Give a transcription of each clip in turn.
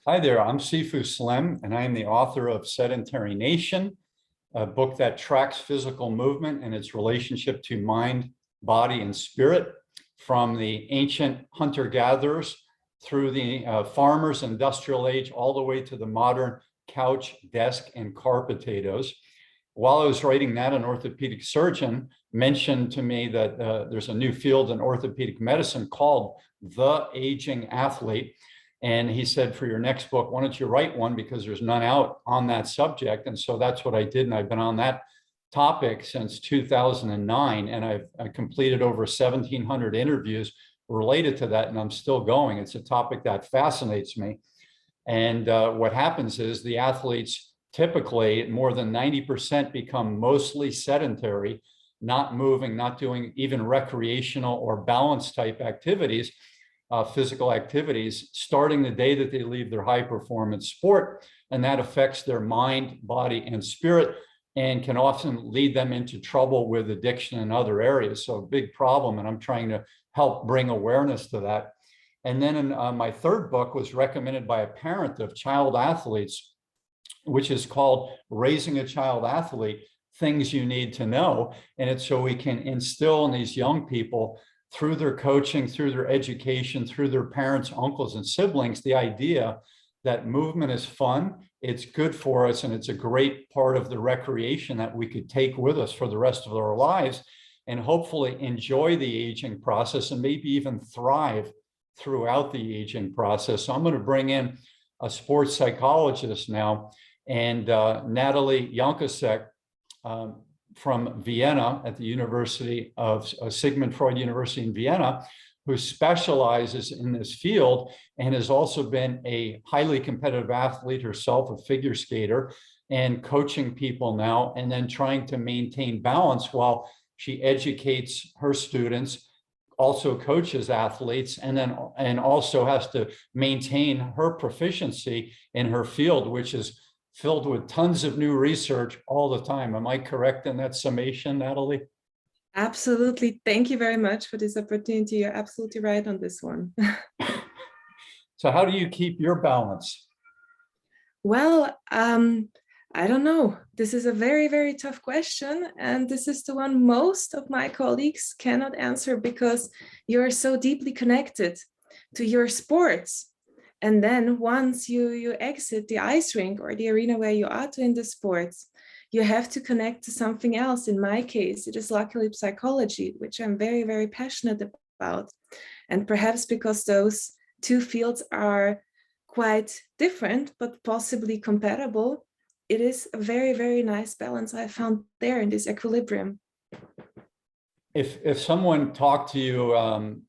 Hi there, I'm Sifu Slim, and I am the author of Sedentary Nation, a book that tracks physical movement and its relationship to mind, body, and spirit, from the ancient hunter-gatherers through the farmers, industrial age, all the way to the modern couch, desk, and car potatoes. While I was writing that, an orthopedic surgeon mentioned to me that there's a new field in orthopedic medicine called the aging athlete. And he said, for your next book, why don't you write one, because there's none out on that subject. And so that's what I did. And I've been on that topic since 2009. And I completed over 1,700 interviews related to that. And I'm still going. It's a topic that fascinates me. And what happens is the athletes typically, more than 90%, become mostly sedentary, not moving, not doing even recreational or balance type activities. Physical activities, starting the day that they leave their high performance sport. And that affects their mind, body, and spirit, and can often lead them into trouble with addiction and other areas. So a big problem, and I'm trying to help bring awareness to that. And then in my third book was recommended by a parent of child athletes, which is called Raising a Child Athlete, Things You Need to Know. And it's so we can instill in these young people, through their coaching, through their education, through their parents, uncles, and siblings, the idea that movement is fun, it's good for us, and it's a great part of the recreation that we could take with us for the rest of our lives, and hopefully enjoy the aging process and maybe even thrive throughout the aging process. So I'm going to bring in a sports psychologist now, and Natalie Jancosek, from Vienna at the University of Sigmund Freud University in Vienna, who specializes in this field and has also been a highly competitive athlete herself, a figure skater, and coaching people now, and then trying to maintain balance while she educates her students, also coaches athletes, and also has to maintain her proficiency in her field, which is filled with tons of new research all the time. Am I correct in that summation, Natalie? Absolutely. Thank you very much for this opportunity. You're absolutely right on this one. So how do you keep your balance? Well, I don't know. This is a very, very tough question. And this is the one most of my colleagues cannot answer, because you're so deeply connected to your sports. And then once you exit the ice rink or the arena where you are doing the sports, you have to connect to something else. In my case, it is luckily psychology, which I'm very, very passionate about. And perhaps because those two fields are quite different, but possibly compatible, it is a very, very nice balance I found there in this equilibrium. If someone talked to you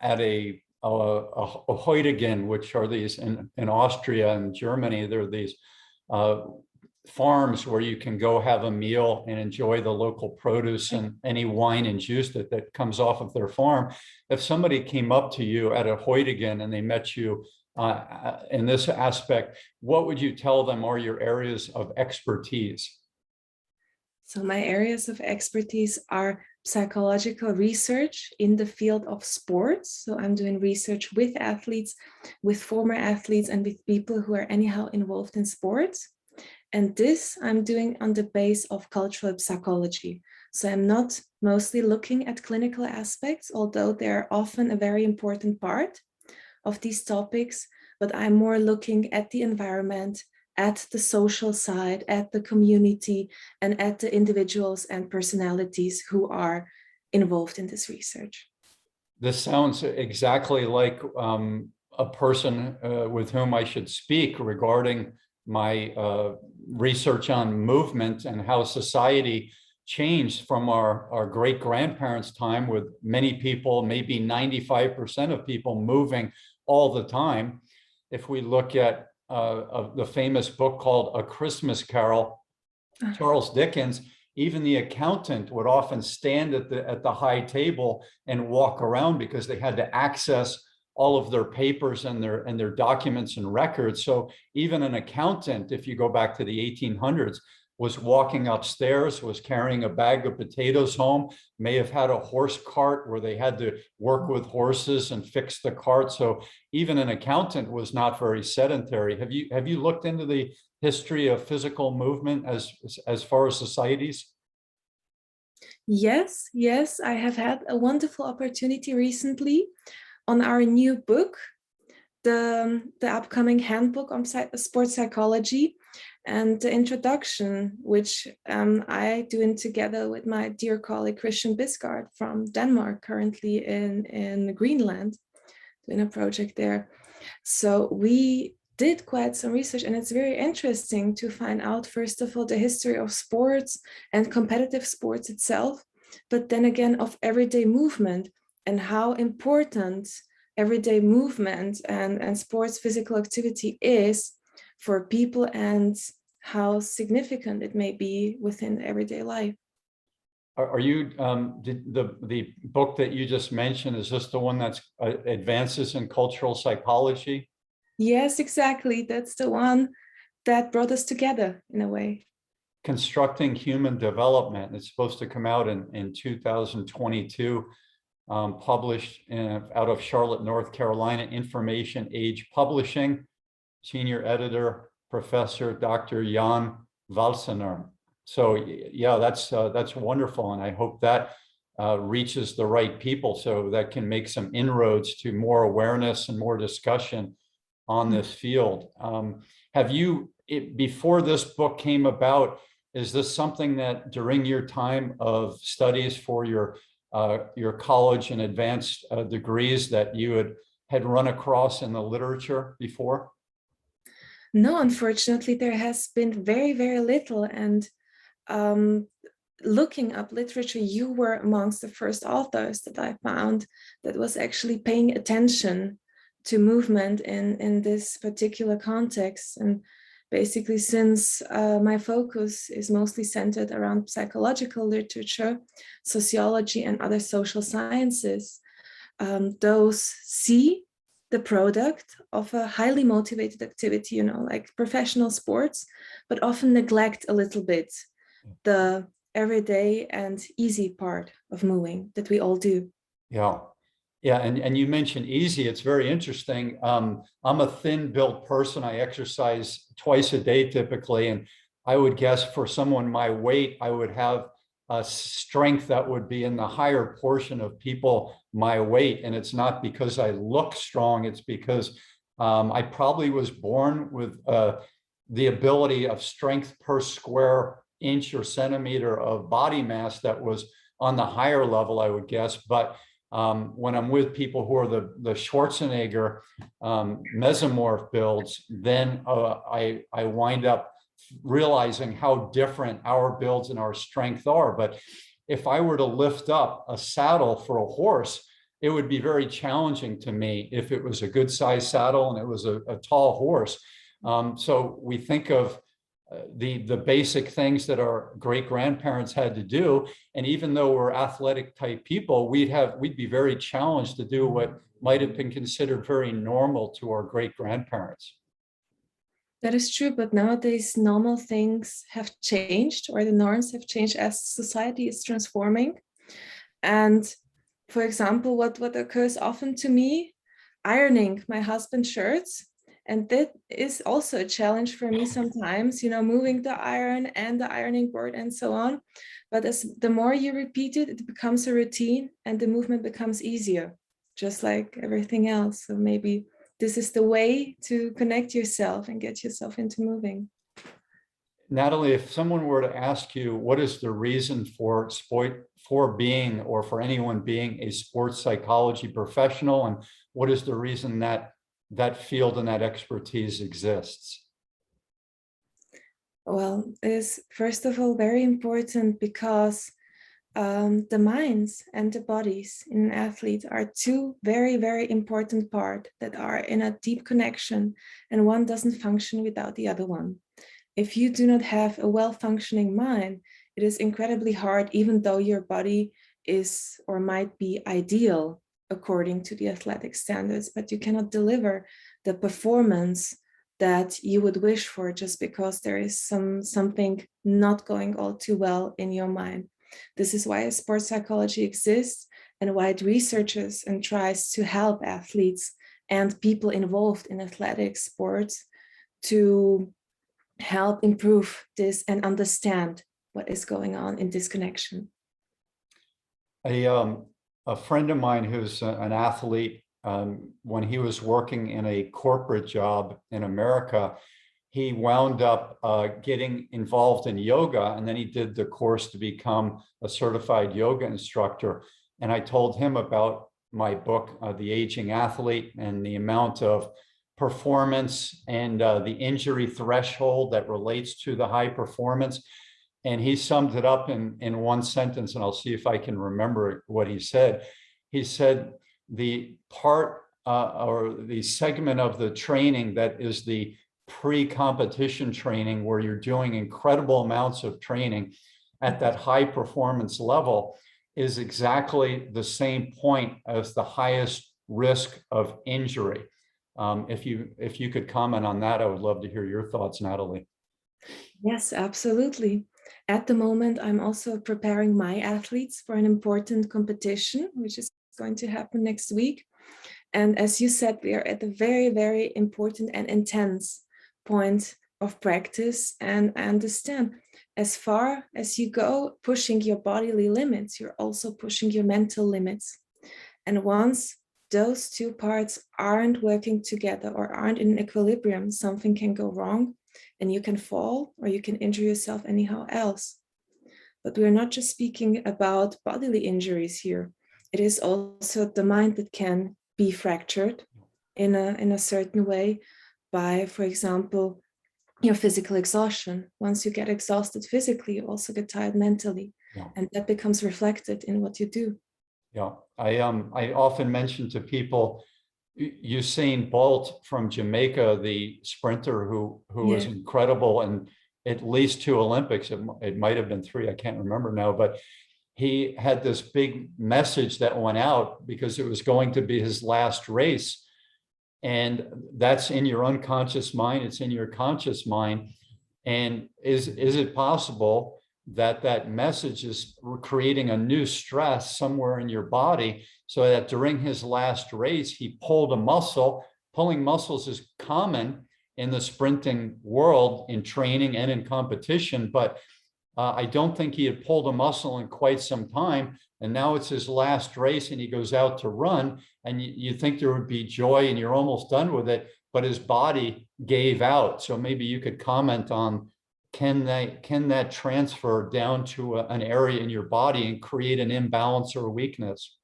at a Heutigen, which are these in Austria and Germany, there are these farms where you can go have a meal and enjoy the local produce and any wine and juice that comes off of their farm. If somebody came up to you at a Heutigen and they met you in this aspect, what would you tell them are your areas of expertise? So my areas of expertise are psychological research in the field of sports. So I'm doing research with athletes, with former athletes, and with people who are anyhow involved in sports. And this I'm doing on the base of cultural psychology. So I'm not mostly looking at clinical aspects, although they're often a very important part of these topics, but I'm more looking at the environment, at the social side, at the community, and at the individuals and personalities who are involved in this research. This sounds exactly like a person with whom I should speak regarding my research on movement and how society changed from our great-grandparents' time, with many people, maybe 95% of people, moving all the time. If we look at the famous book called A Christmas Carol, Charles Dickens, even the accountant would often stand at the high table and walk around because they had to access all of their papers and their documents and records. So even an accountant, if you go back to the 1800s, was walking upstairs, was carrying a bag of potatoes home, may have had a horse cart where they had to work with horses and fix the cart. So even an accountant was not very sedentary. Have you looked into the history of physical movement as far as societies? Yes, yes, I have had a wonderful opportunity recently on our new book, the upcoming handbook on sports psychology, and the introduction, which I doing together with my dear colleague Christian Bisgaard from Denmark, currently in Greenland, doing a project there. So we did quite some research, and it's very interesting to find out, first of all, the history of sports and competitive sports itself, but then again of everyday movement and how important everyday movement and sports physical activity is for people and how significant it may be within everyday life. Are you the book that you just mentioned, is this the one that's advances in cultural psychology? Yes, exactly. That's the one that brought us together in a way. Constructing Human Development. It's supposed to come out in 2022, published out of Charlotte, North Carolina, Information Age Publishing, senior editor, Professor Dr. Jan Valsener. So yeah, that's wonderful. And I hope that reaches the right people so that can make some inroads to more awareness and more discussion on this field. Have you, before this book came about, is this something that during your time of studies for your college and advanced degrees that you had run across in the literature before? No, unfortunately, there has been very, very little. And looking up literature, you were amongst the first authors that I found that was actually paying attention to movement in this particular context. And basically, since my focus is mostly centered around psychological literature, sociology, and other social sciences, those see the product of a highly motivated activity, like professional sports, but often neglect a little bit the everyday and easy part of moving that we all do. Yeah. Yeah, and you mentioned easy. It's very interesting. I'm a thin-built person. I exercise twice a day typically, and I would guess for someone my weight, I would have a strength that would be in the higher portion of people my weight. And it's not because I look strong. It's because I probably was born with the ability of strength per square inch or centimeter of body mass that was on the higher level, I would guess. But when I'm with people who are the Schwarzenegger mesomorph builds, then I wind up realizing how different our builds and our strength are. But if I were to lift up a saddle for a horse, it would be very challenging to me if it was a good sized saddle and it was a tall horse. So we think of the basic things that our great grandparents had to do. And even though we're athletic type people, we'd be very challenged to do what might have been considered very normal to our great grandparents. That is true, but nowadays normal things have changed, or the norms have changed as society is transforming. And for example, what occurs often to me, ironing my husband's shirts. And that is also a challenge for me sometimes, moving the iron and the ironing board and so on. But as the more you repeat it, it becomes a routine and the movement becomes easier, just like everything else. So maybe this is the way to connect yourself and get yourself into moving. Natalie, if someone were to ask you, what is the reason for being, or for anyone being, a sports psychology professional, and what is the reason that that field and that expertise exists? Well, it's first of all very important because the minds and the bodies in an athlete are two very, very important parts that are in a deep connection, and one doesn't function without the other one. If you do not have a well-functioning mind, it is incredibly hard, even though your body is or might be ideal according to the athletic standards, but you cannot deliver the performance that you would wish for just because there is something not going all too well in your mind. This is why sports psychology exists and why it researches and tries to help athletes and people involved in athletic sports to help improve this and understand what is going on in this connection. A friend of mine who's an athlete, when he was working in a corporate job in America, he wound up getting involved in yoga, and then he did the course to become a certified yoga instructor. And I told him about my book, The Aging Athlete, and the amount of performance and the injury threshold that relates to the high performance. And he summed it up in one sentence, and I'll see if I can remember what he said. He said, the part or the segment of the training that is the pre-competition training, where you're doing incredible amounts of training at that high performance level, is exactly the same point as the highest risk of injury. If you could comment on that, I would love to hear your thoughts, Natalie. Yes, absolutely. At the moment, I'm also preparing my athletes for an important competition, which is going to happen next week. And as you said, we are at a very, very important and intense point of practice. And I understand, as far as you go pushing your bodily limits, you're also pushing your mental limits. And once those two parts aren't working together or aren't in equilibrium, something can go wrong and you can fall or you can injure yourself anyhow else. But we're not just speaking about bodily injuries here. It is also the mind that can be fractured in a certain way by, for example, your physical exhaustion. Once you get exhausted physically, you also get tired mentally. Yeah. And that becomes reflected in what you do. Yeah, I often mention to people, Usain Bolt from Jamaica, the sprinter who was incredible, and at least 2 Olympics, it might have been 3, I can't remember now, but he had this big message that went out because it was going to be his last race. And that's in your unconscious mind, it's in your conscious mind. And is it possible that that message is creating a new stress somewhere in your body, so that during his last race, he pulled a muscle? Pulling muscles is common in the sprinting world, in training and in competition, but I don't think he had pulled a muscle in quite some time. And now it's his last race and he goes out to run, and you think there would be joy and you're almost done with it, but his body gave out. So maybe you could comment on, can that transfer down to an area in your body and create an imbalance or a weakness?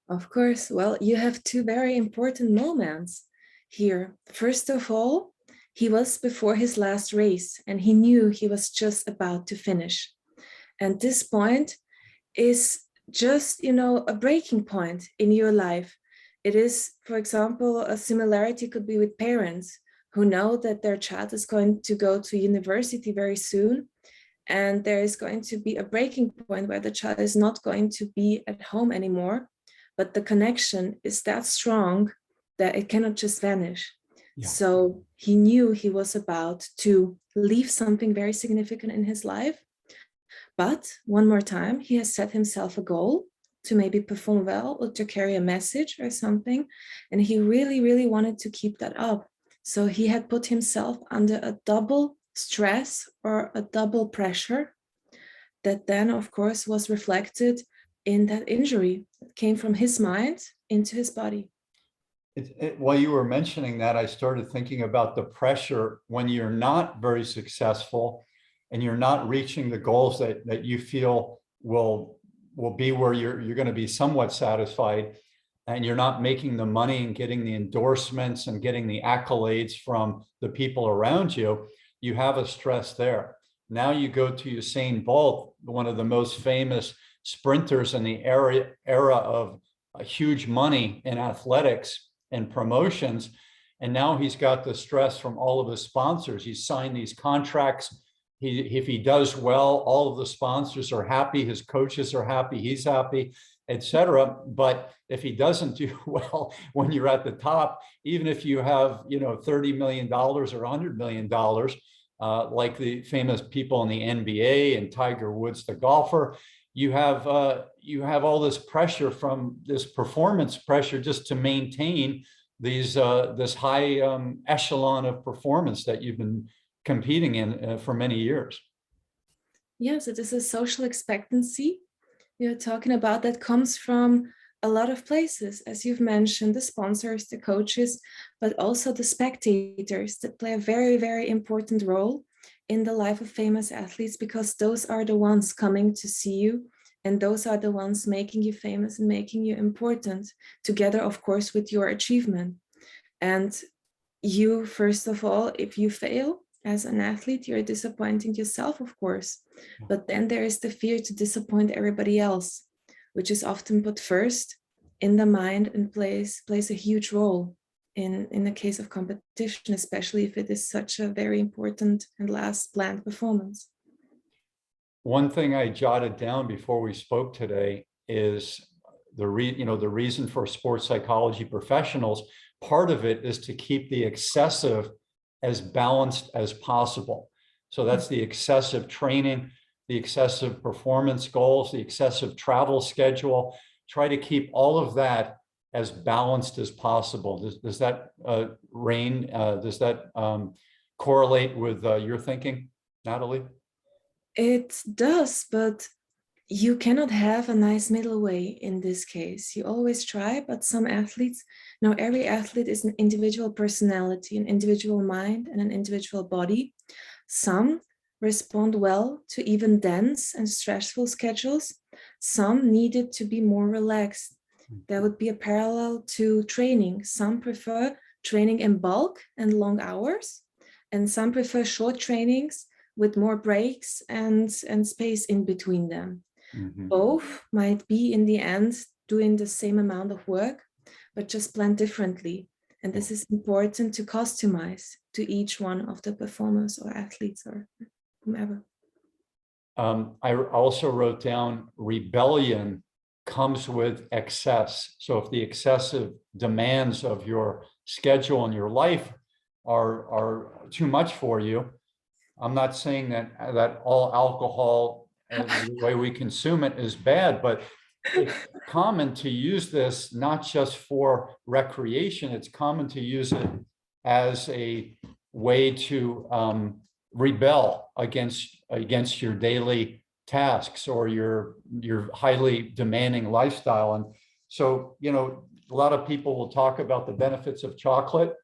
Of course. Well, you have 2 very important moments here. First of all, he was before his last race and he knew he was just about to finish. And this point is just, a breaking point in your life. It is, for example, a similarity could be with parents who know that their child is going to go to university very soon. And there is going to be a breaking point where the child is not going to be at home anymore. But the connection is that strong that it cannot just vanish. Yeah. So he knew he was about to leave something very significant in his life. But one more time, he has set himself a goal to maybe perform well or to carry a message or something. And he really, really wanted to keep that up. So he had put himself under a double stress or a double pressure that then, of course, was reflected in that injury that came from his mind into his body. While you were mentioning that, I started thinking about the pressure when you're not very successful and you're not reaching the goals that you feel will be where you're going to be somewhat satisfied, and you're not making the money and getting the endorsements and getting the accolades from the people around you. You have a stress there. Now you go to Usain Bolt, one of the most famous sprinters in the era of huge money in athletics and promotions. And now he's got the stress from all of his sponsors. He's signed these contracts. If he does well, all of the sponsors are happy. His coaches are happy. He's happy. etc. But if he doesn't do well when you're at the top, even if you have, $30 million or $100 million, like the famous people in the NBA and Tiger Woods, the golfer, you have all this pressure from this performance pressure just to maintain this high echelon of performance that you've been competing in for many years. Yes, it is a social expectancy you're talking about that comes from a lot of places, as you've mentioned, the sponsors, the coaches, but also the spectators that play a very, very important role in the life of famous athletes, because those are the ones coming to see you, and those are the ones making you famous and making you important, together, of course, with your achievement. And you, first of all, if you fail as an athlete, you're disappointing yourself, of course. But then there is the fear to disappoint everybody else, which is often put first in the mind and plays a huge role in the case of competition, especially if it is such a very important and last planned performance. One thing I jotted down before we spoke today is the reason for sports psychology professionals. Part of it is to keep the excessive as balanced as possible. So that's the excessive training, the excessive performance goals, the excessive travel schedule. Try to keep all of that as balanced as possible. Does that correlate with your thinking, Natalie? It does, but you cannot have a nice middle way in this case. You always try, but some athletes, now every athlete is an individual personality, an individual mind, and an individual body. Some respond well to even dense and stressful schedules. Some needed to be more relaxed. There would be a parallel to training. Some prefer training in bulk and long hours, and some prefer short trainings with more breaks and space in between them. Mm-hmm. Both might be in the end doing the same amount of work, but just planned differently. And this is important to customize to each one of the performers or athletes or whomever. I also wrote down rebellion comes with excess. So if the excessive demands of your schedule and your life are too much for you, I'm not saying that all alcohol and the way we consume it is bad, but it's common to use this not just for recreation. It's common to use it as a way to rebel against your daily tasks or your highly demanding lifestyle. And so, a lot of people will talk about the benefits of chocolate,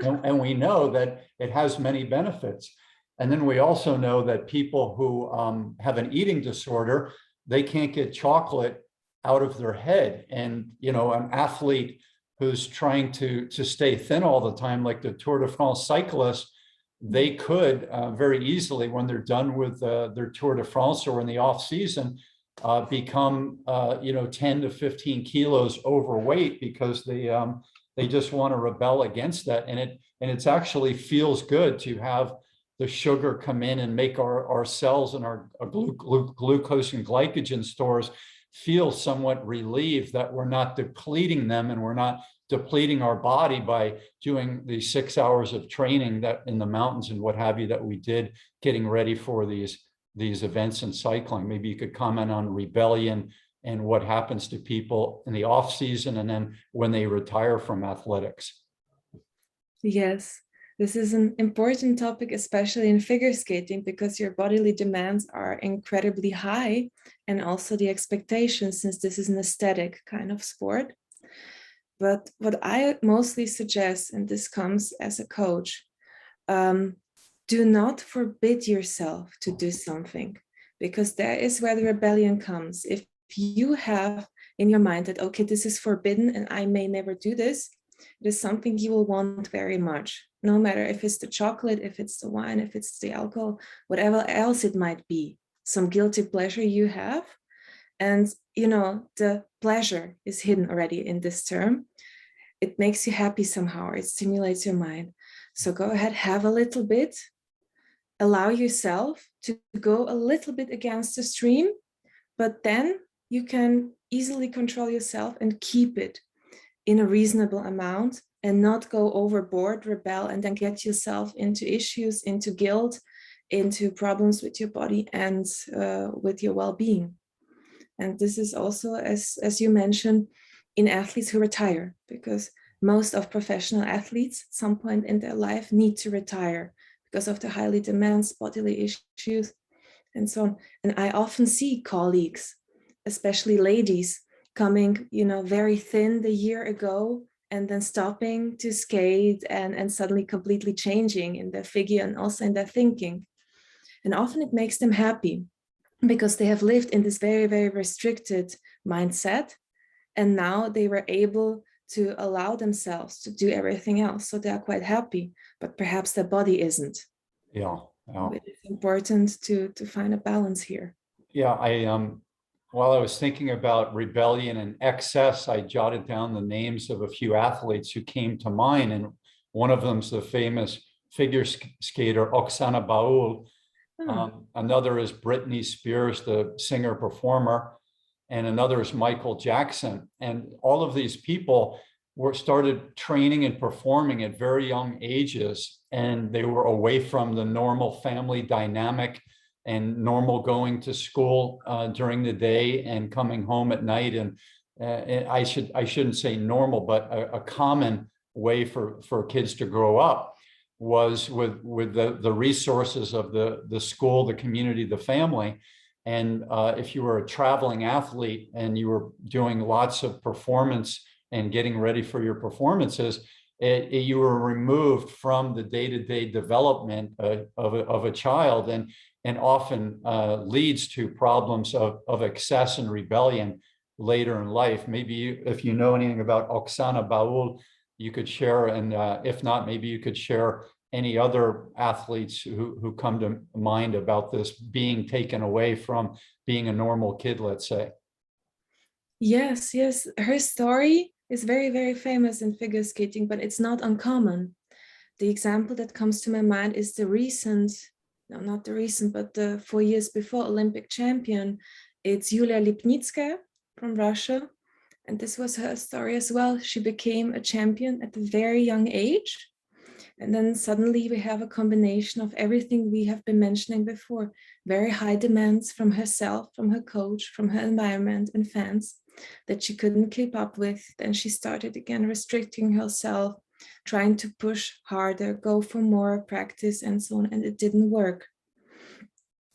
and we know that it has many benefits. And then we also know that people who have an eating disorder, they can't get chocolate out of their head. And, an athlete who's trying to stay thin all the time, like the Tour de France cyclists, they could very easily, when they're done with their Tour de France or in the off season, become 10 to 15 kilos overweight because they just want to rebel against that. And it actually feels good to have the sugar come in and make our cells and our glucose and glycogen stores feel somewhat relieved that we're not depleting them and we're not depleting our body by doing the 6 hours of training that in the mountains and what have you that we did getting ready for these events in cycling. Maybe you could comment on rebellion and what happens to people in the off season and then when they retire from athletics. Yes. This is an important topic, especially in figure skating, because your bodily demands are incredibly high, and also the expectations, since this is an aesthetic kind of sport. But what I mostly suggest, and this comes as a coach, do not forbid yourself to do something, because there is where the rebellion comes. If you have in your mind that, okay, this is forbidden and I may never do this, it is something you will want very much, no matter if it's the chocolate, if it's the wine, if it's the alcohol, whatever else it might be, some guilty pleasure you have. And, the pleasure is hidden already in this term. It makes you happy somehow, it stimulates your mind. So go ahead, have a little bit, allow yourself to go a little bit against the stream, but then you can easily control yourself and keep it in a reasonable amount and not go overboard, rebel, and then get yourself into issues, into guilt, into problems with your body and with your well-being. And this is also, as you mentioned, in athletes who retire, because most of professional athletes at some point in their life need to retire because of the highly demands, bodily issues, and so on. And I often see colleagues, especially ladies, coming, very thin the year ago and then stopping to skate and suddenly completely changing in their figure and also in their thinking. And often it makes them happy because they have lived in this very, very restricted mindset. And now they were able to allow themselves to do everything else. So they are quite happy, but perhaps their body isn't. Yeah. It's important to find a balance here. Yeah, while I was thinking about rebellion and excess, I jotted down the names of a few athletes who came to mind, and one of them's the famous figure skater Oksana Baul. Another is Britney Spears, the singer-performer, and another is Michael Jackson. And all of these people started training and performing at very young ages, and they were away from the normal family dynamic and normal going to school during the day and coming home at night. And I shouldn't say normal, but a common way for kids to grow up was with the resources of the school, the community, the family. And if you were a traveling athlete and you were doing lots of performance and getting ready for your performances, you were removed from the day-to-day development of a child, and often leads to problems of excess and rebellion later in life. Maybe if you know anything about Oksana Baul, you could share, and if not, maybe you could share any other athletes who come to mind about this being taken away from being a normal kid, let's say. Yes. Her story is very, very famous in figure skating, but it's not uncommon. The example that comes to my mind is the 4 years before Olympic champion. It's Yulia Lipnitskaya from Russia. And this was her story as well. She became a champion at a very young age. And then suddenly we have a combination of everything we have been mentioning before. Very high demands from herself, from her coach, from her environment and fans that she couldn't keep up with. Then she started again restricting herself, trying to push harder, go for more practice and so on, and it didn't work.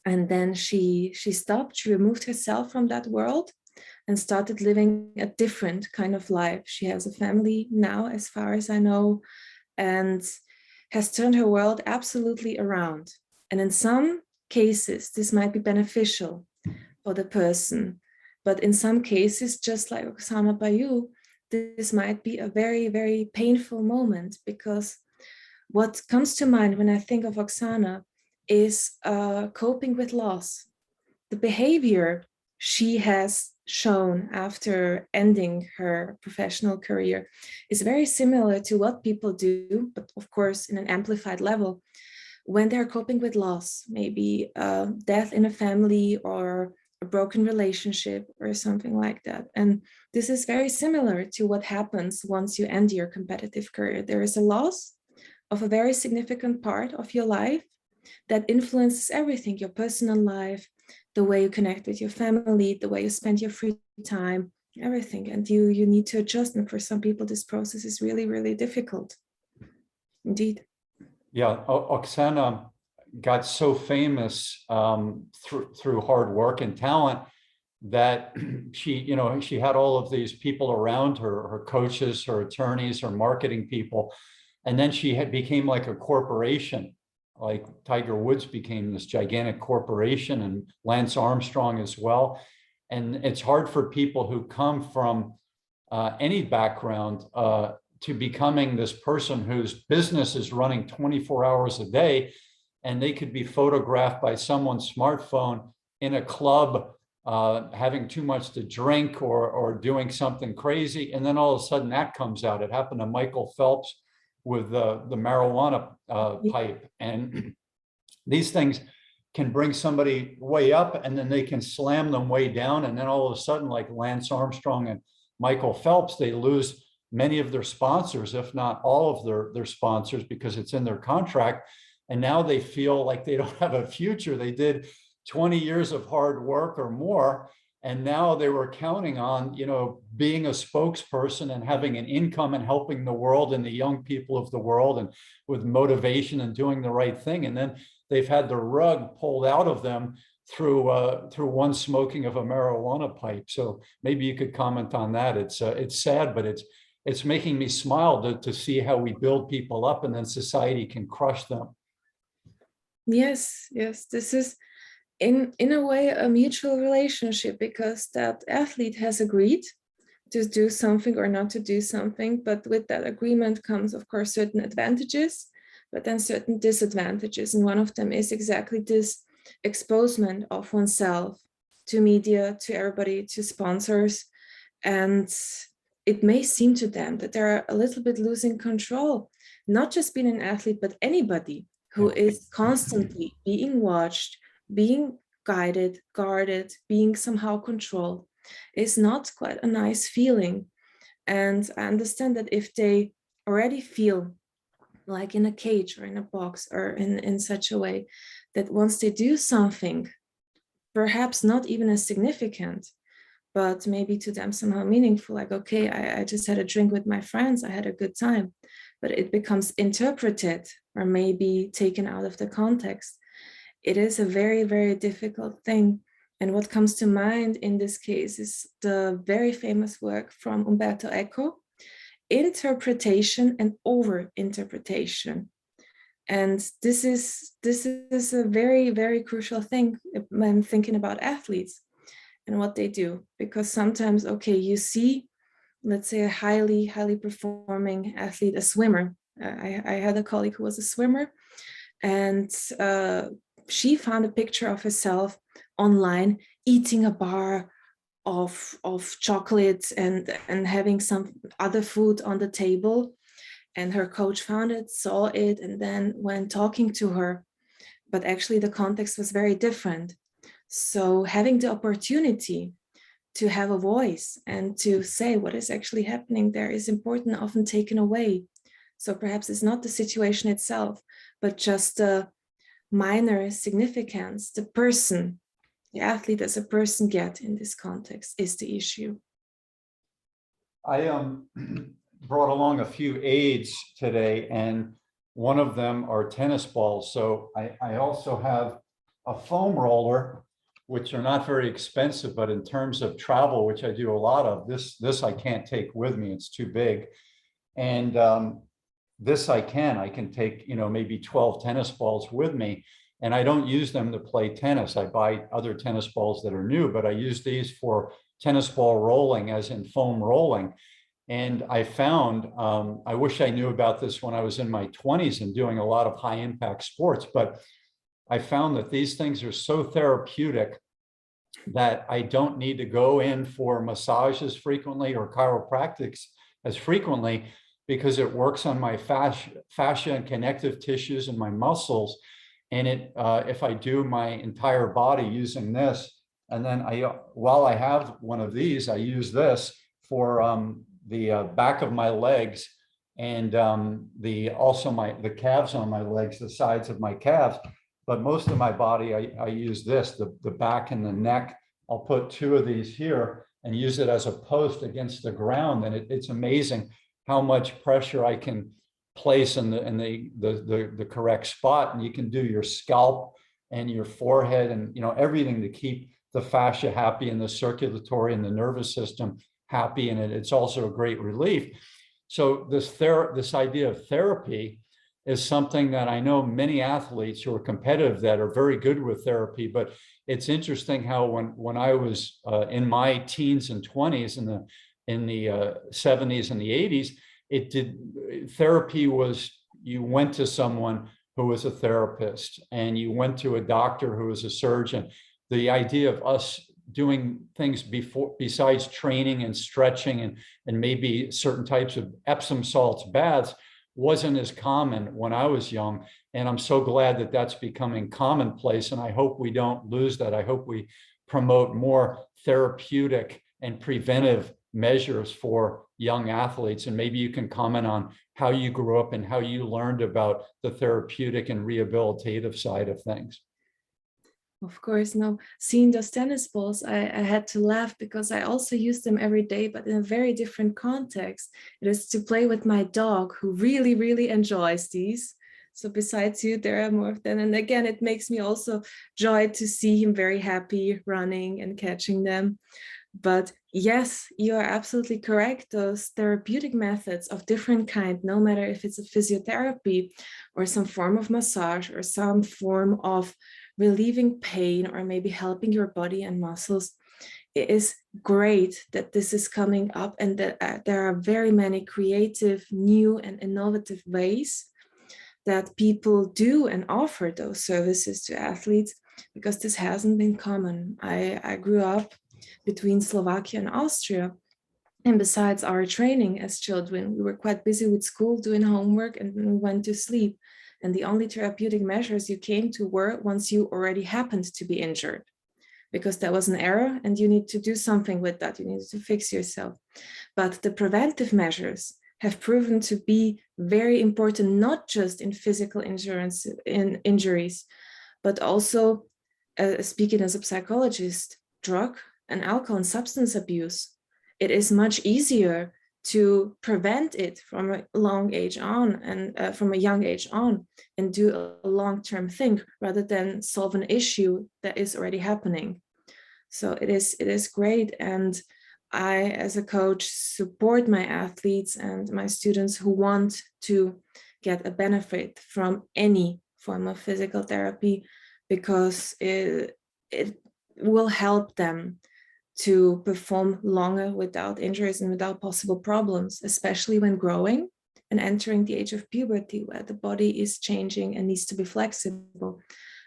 And then she stopped, she removed herself from that world and started living a different kind of life. She has a family now, as far as I know, and has turned her world absolutely around. And in some cases, this might be beneficial for the person. But in some cases, just like Oksana Bayu, this might be a very, very painful moment, because what comes to mind when I think of Oksana is coping with loss. The behavior she has shown after ending her professional career is very similar to what people do, but of course in an amplified level, when they're coping with loss, maybe death in a family or a broken relationship or something like that. And this is very similar to what happens once you end your competitive career. There is a loss of a very significant part of your life that influences everything, your personal life, the way you connect with your family, the way you spend your free time, everything. And you need to adjust. And for some people, this process is really, really difficult. Indeed. Yeah, Oksana got so famous through hard work and talent that she had all of these people around her, her coaches, her attorneys, her marketing people. And then she became like a corporation. Like Tiger Woods became this gigantic corporation, and Lance Armstrong as well. And it's hard for people who come from any background to becoming this person whose business is running 24 hours a day, and they could be photographed by someone's smartphone in a club having too much to drink or doing something crazy. And then all of a sudden that comes out. It happened to Michael Phelps with the marijuana pipe. And these things can bring somebody way up and then they can slam them way down. And then all of a sudden, like Lance Armstrong and Michael Phelps, they lose many of their sponsors, if not all of their sponsors, because it's in their contract. And now they feel like they don't have a future. They did 20 years of hard work or more. And now they were counting on, being a spokesperson and having an income and helping the world and the young people of the world and with motivation and doing the right thing. And then they've had the rug pulled out of them through one smoking of a marijuana pipe. So maybe you could comment on that. It's sad, but it's making me smile to see how we build people up and then society can crush them. Yes, this is in a way a mutual relationship, because that athlete has agreed to do something or not to do something, but with that agreement comes, of course, certain advantages, but then certain disadvantages. And one of them is exactly this exposement of oneself to media, to everybody, to sponsors. And it may seem to them that they're a little bit losing control, not just being an athlete, but anybody who is constantly being watched, being guided, guarded, being somehow controlled, is not quite a nice feeling. And I understand that if they already feel like in a cage or in a box or in such a way that once they do something, perhaps not even as significant, but maybe to them somehow meaningful, like, okay, I just had a drink with my friends, I had a good time, but it becomes interpreted or maybe taken out of the context. It is a very, very difficult thing. And what comes to mind in this case is the very famous work from Umberto Eco, Interpretation and Over-interpretation. And this is a very, very crucial thing when thinking about athletes and what they do, because sometimes, okay, you see, let's say a highly performing athlete, a swimmer. I had a colleague who was a swimmer, and she found a picture of herself online eating a bar of chocolates and having some other food on the table. And her coach found it, saw it, and then went talking to her. But actually the context was very different. So having the opportunity to have a voice and to say what is actually happening there is important, often taken away. So perhaps it's not the situation itself, but just the minor significance the person, the athlete as a person, get in this context is the issue. I brought along a few aids today, and one of them are tennis balls. So I also have a foam roller, which are not very expensive, but in terms of travel, which I do a lot of, this I can't take with me, it's too big. And this I can take, maybe 12 tennis balls with me, and I don't use them to play tennis. I buy other tennis balls that are new, but I use these for tennis ball rolling, as in foam rolling. And I found, I wish I knew about this when I was in my 20s and doing a lot of high impact sports, but I found that these things are so therapeutic that I don't need to go in for massages frequently or chiropractics as frequently, because it works on my fascia and connective tissues and my muscles. And if I do my entire body using this, and then while I have one of these, I use this for the back of my legs and also the calves on my legs, the sides of my calves. But most of my body, I use this, the back and the neck. I'll put two of these here and use it as a post against the ground. And it's amazing how much pressure I can place in the correct spot. And you can do your scalp and your forehead and everything to keep the fascia happy and the circulatory and the nervous system happy. And it's also a great relief. So this idea of therapy is something that I know many athletes who are competitive that are very good with therapy. But it's interesting how when I was in my teens and 20s in the 70s and the 80s, therapy was, you went to someone who was a therapist and you went to a doctor who was a surgeon. The idea of us doing things besides training and stretching and maybe certain types of Epsom salts baths wasn't as common when I was young. And I'm so glad that that's becoming commonplace. And I hope we don't lose that. I hope we promote more therapeutic and preventive measures for young athletes. And maybe you can comment on how you grew up and how you learned about the therapeutic and rehabilitative side of things. Of course, no. Seeing those tennis balls, I had to laugh because I also use them every day, but in a very different context. It is to play with my dog, who really, really enjoys these. So besides you, there are more of them. And again, it makes me also joy to see him very happy running and catching them. But yes, you are absolutely correct. Those therapeutic methods of different kind, no matter if it's a physiotherapy or some form of massage or some form of relieving pain or maybe helping your body and muscles, it is great that this is coming up and that there are very many creative, new and innovative ways that people do and offer those services to athletes, because this hasn't been common. I grew up between Slovakia and Austria. And besides our training as children, we were quite busy with school, doing homework, and then we went to sleep. And the only therapeutic measures you came to were once you already happened to be injured, because that was an error and you need to do something with that. You needed to fix yourself. But the preventive measures have proven to be very important, not just in physical injuries, but also, speaking as a psychologist, drug and alcohol and substance abuse. It is much easier to prevent it from a long age on and from a young age on and do a long-term thing rather than solve an issue that is already happening. So it is great. And I, as a coach, support my athletes and my students who want to get a benefit from any form of physical therapy, because it will help them to perform longer without injuries and without possible problems, especially when growing and entering the age of puberty, where the body is changing and needs to be flexible.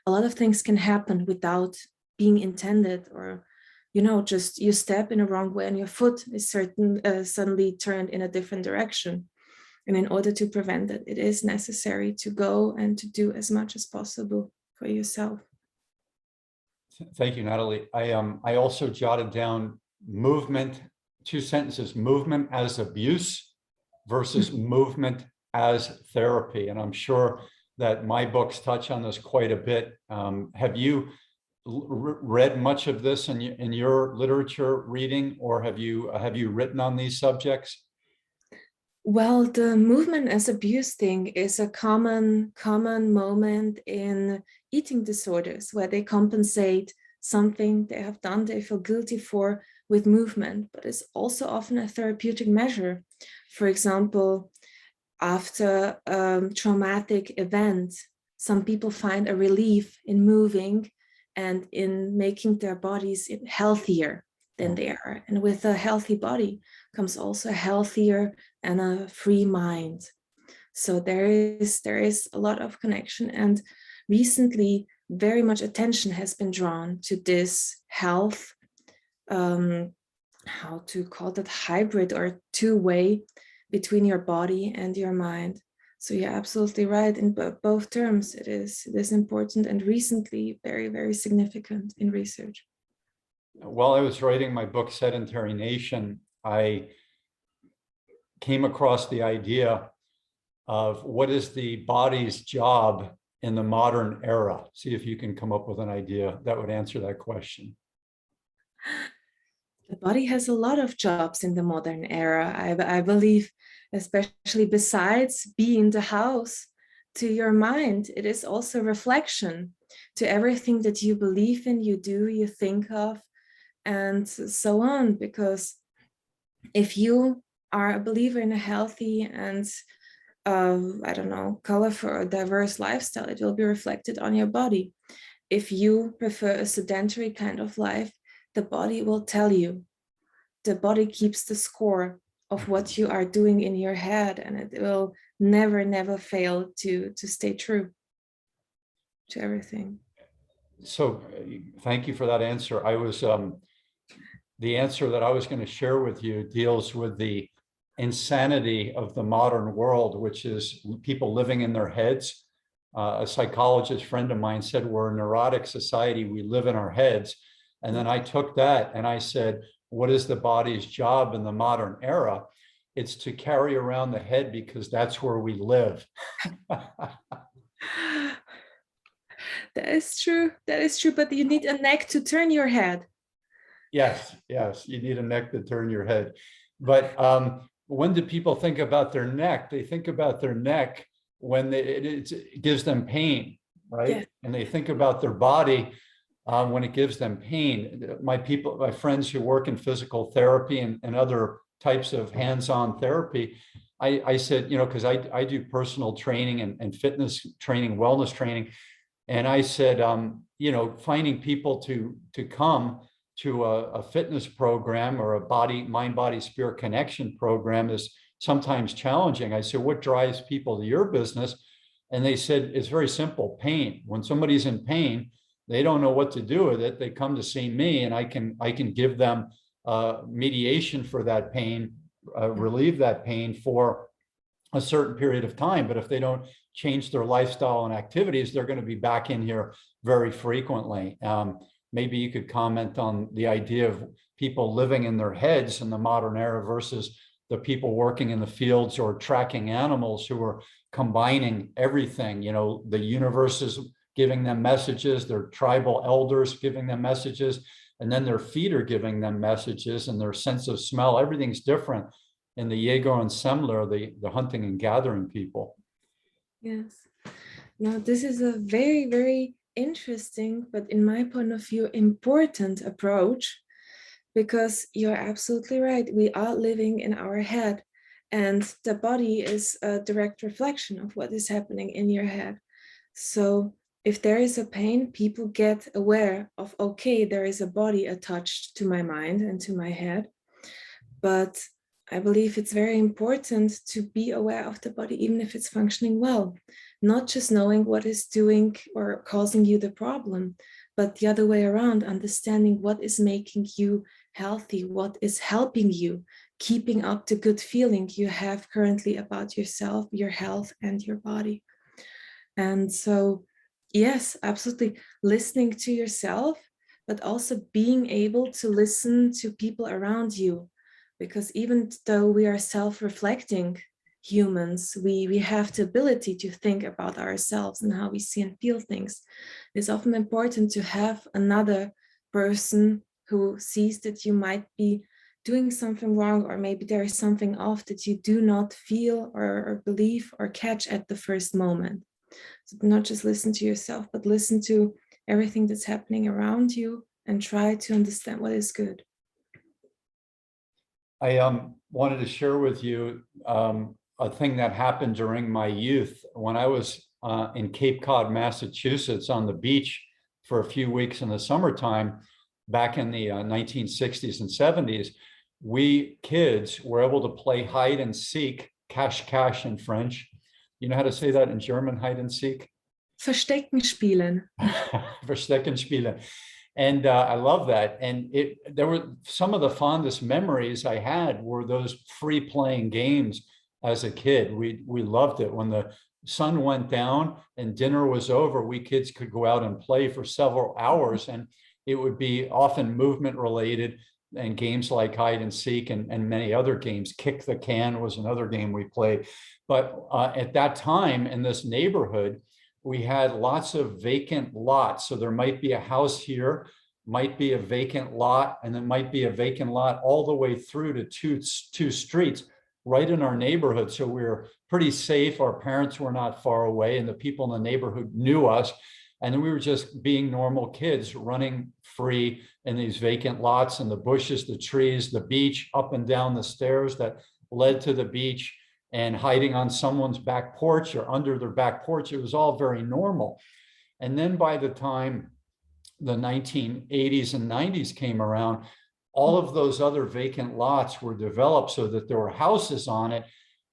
A lot of things can happen without being intended, or just you step in a wrong way and your foot is suddenly turned in a different direction. And in order to prevent that, it is necessary to go and to do as much as possible for yourself. Thank you, Natalie. I also jotted down movement, 2 sentences: movement as abuse versus movement as therapy. And I'm sure that my books touch on this quite a bit. Have you read much of this in your literature reading, or have you written on these subjects? Well, the movement as abuse thing is a common moment in eating disorders, where they compensate something they have done, they feel guilty for, with movement, but it's also often a therapeutic measure. For example, after a traumatic event, some people find a relief in moving and in making their bodies healthier than they are. And with a healthy body comes also a healthier and a free mind. So there is a lot of connection. And recently, very much attention has been drawn to this health, how to call that, hybrid or two-way between your body and your mind. So you're absolutely right. In both terms, it is important, and recently very, very significant in research. While I was writing my book, Sedentary Nation, I came across the idea of what is the body's job in the modern era. See if you can come up with an idea that would answer that question. The body has a lot of jobs in the modern era, I believe, especially besides being the house to your mind. It is also reflection to everything that you believe in, you do, you think of, and so on. Because if you are a believer in a healthy and colorful or diverse lifestyle, it will be reflected on your body. If you prefer a sedentary kind of life, the body will tell you. The body keeps the score of what you are doing in your head, and it will never fail to stay true to everything. So thank you for that answer. The answer that I was going to share with you deals with the insanity of the modern world, which is people living in their heads. A psychologist friend of mine said, we're a neurotic society, we live in our heads. And then I took that and I said, what is the body's job in the modern era? It's to carry around the head because that's where we live. That is true. That is true. But you need a neck to turn your head. Yes, yes, you need a neck to turn your head. But when do people think about their neck? They think about their neck when it gives them pain, right? Yeah. And they think about their body when it gives them pain. My friends who work in physical therapy and other types of hands-on therapy, I said, because I do personal training and fitness training, wellness training. And I said, finding people to come to a fitness program or a mind-body-spirit connection program is sometimes challenging. I said, what drives people to your business? And they said, it's very simple, pain. When somebody's in pain, they don't know what to do with it. They come to see me and I can give them mediation for that pain, relieve that pain for a certain period of time. But if they don't change their lifestyle and activities, they're going to be back in here very frequently. Maybe you could comment on the idea of people living in their heads in the modern era versus the people working in the fields or tracking animals who are combining everything. The universe is giving them messages, their tribal elders giving them messages, and then their feet are giving them messages, and their sense of smell, everything's different in the Jaeger and Semmler, the hunting and gathering people. Yes. Now, this is a very, very interesting, but in my point of view, important approach, because you're absolutely right. We are living in our head, and the body is a direct reflection of what is happening in your head. So if there is a pain, people get aware of, okay, there is a body attached to my mind and to my head. But I believe it's very important to be aware of the body, even if it's functioning well, not just knowing what is doing or causing you the problem, but the other way around, understanding what is making you healthy, what is helping you, keeping up the good feeling you have currently about yourself, your health, and your body. And so, yes, absolutely, listening to yourself, but also being able to listen to people around you. Because even though we are self-reflecting humans, we have the ability to think about ourselves and how we see and feel things. It's often important to have another person who sees that you might be doing something wrong, or maybe there is something off that you do not feel or believe or catch at the first moment. So not just listen to yourself, but listen to everything that's happening around you and try to understand what is good. I wanted to share with you a thing that happened during my youth when I was in Cape Cod, Massachusetts, on the beach for a few weeks in the summertime back in the 1960s and 70s. We kids were able to play hide and seek, cache in French. You know how to say that in German, hide and seek? Verstecken spielen. Verstecken spielen. And I love that. And there were some of the fondest memories I had were those free playing games as a kid. We loved it. When the sun went down and dinner was over, we kids could go out and play for several hours, and it would be often movement related, and games like hide and seek and many other games. Kick the can was another game we played. But at that time in this neighborhood, we had lots of vacant lots. So there might be a house here, might be a vacant lot, and then might be a vacant lot all the way through to two streets right in our neighborhood. So we were pretty safe. Our parents were not far away, and the people in the neighborhood knew us. And then we were just being normal kids running free in these vacant lots and the bushes, the trees, the beach, up and down the stairs that led to the beach, and hiding on someone's back porch or under their back porch. It was all very normal. And then by the time the 1980s and 90s came around, all of those other vacant lots were developed so that there were houses on it.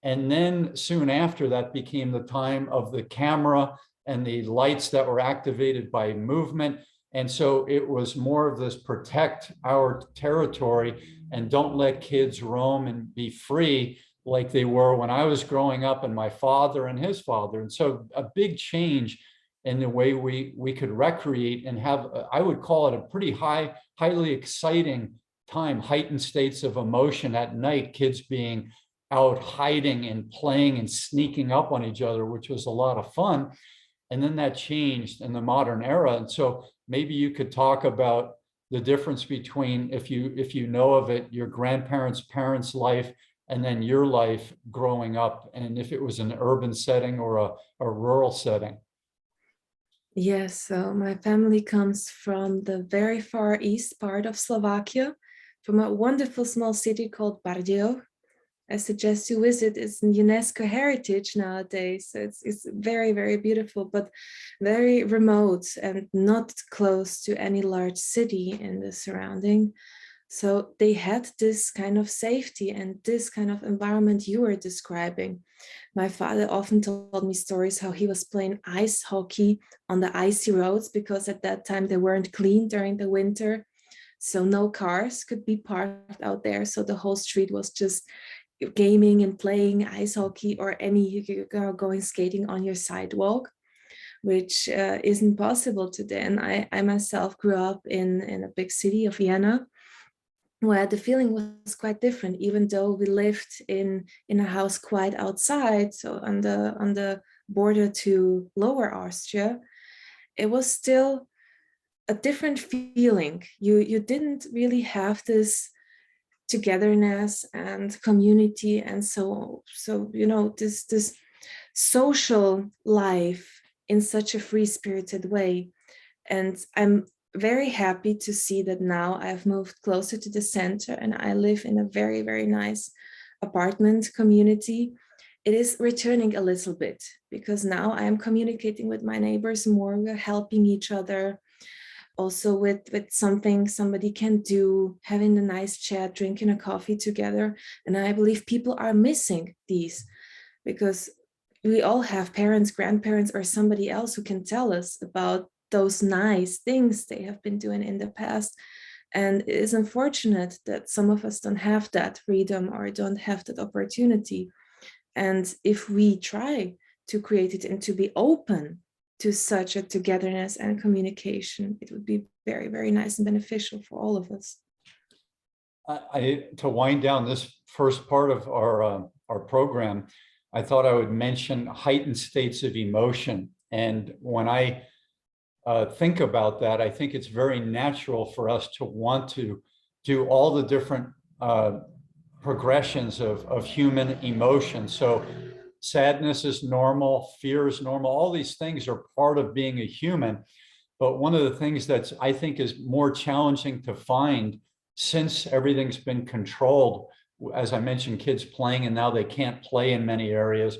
And then soon after, that became the time of the camera and the lights that were activated by movement. And so it was more of this protect our territory and don't let kids roam and be free. like they were when I was growing up, and my father and his father. And so a big change in the way we could recreate and have, I would call it a pretty highly exciting time, heightened states of emotion at night, kids being out hiding and playing and sneaking up on each other, which was a lot of fun. And then that changed in the modern era. And so maybe you could talk about the difference between, if you know of it, your grandparents' parents' life and then your life growing up, and if it was an urban setting or a rural setting. Yes, so my family comes from the very far east part of Slovakia, from a wonderful small city called Bardejov. I suggest you visit. It's a UNESCO heritage nowadays. So it's very, very beautiful, but very remote and not close to any large city in the surrounding. So they had this kind of safety and this kind of environment you were describing. My father often told me stories how he was playing ice hockey on the icy roads because at that time they weren't clean during the winter. So no cars could be parked out there. So the whole street was just gaming and playing ice hockey, or any going skating on your sidewalk, which isn't possible today. And I myself grew up in a big city of Vienna, where the feeling was quite different, even though we lived in a house quite outside, so on the border to Lower Austria. It was still a different feeling. You didn't really have this togetherness and community, and so this social life in such a free-spirited way. And I'm very happy to see that now I've moved closer to the center and I live in a very, very nice apartment community. It is returning a little bit because now I am communicating with my neighbors more. We're helping each other. Also with something somebody can do, having a nice chat, drinking a coffee together. And I believe people are missing these because we all have parents, grandparents, or somebody else who can tell us about those nice things they have been doing in the past. And it is unfortunate that some of us don't have that freedom or don't have that opportunity. And if we try to create it and to be open to such a togetherness and communication, it would be very, very nice and beneficial for all of us. To wind down this first part of our program, I thought I would mention heightened states of emotion. And when I think about that, I think it's very natural for us to want to do all the different progressions of human emotion. So sadness is normal, fear is normal. All these things are part of being a human. But one of the things that's, I think, is more challenging to find, since everything's been controlled, as I mentioned, kids playing, and now they can't play in many areas.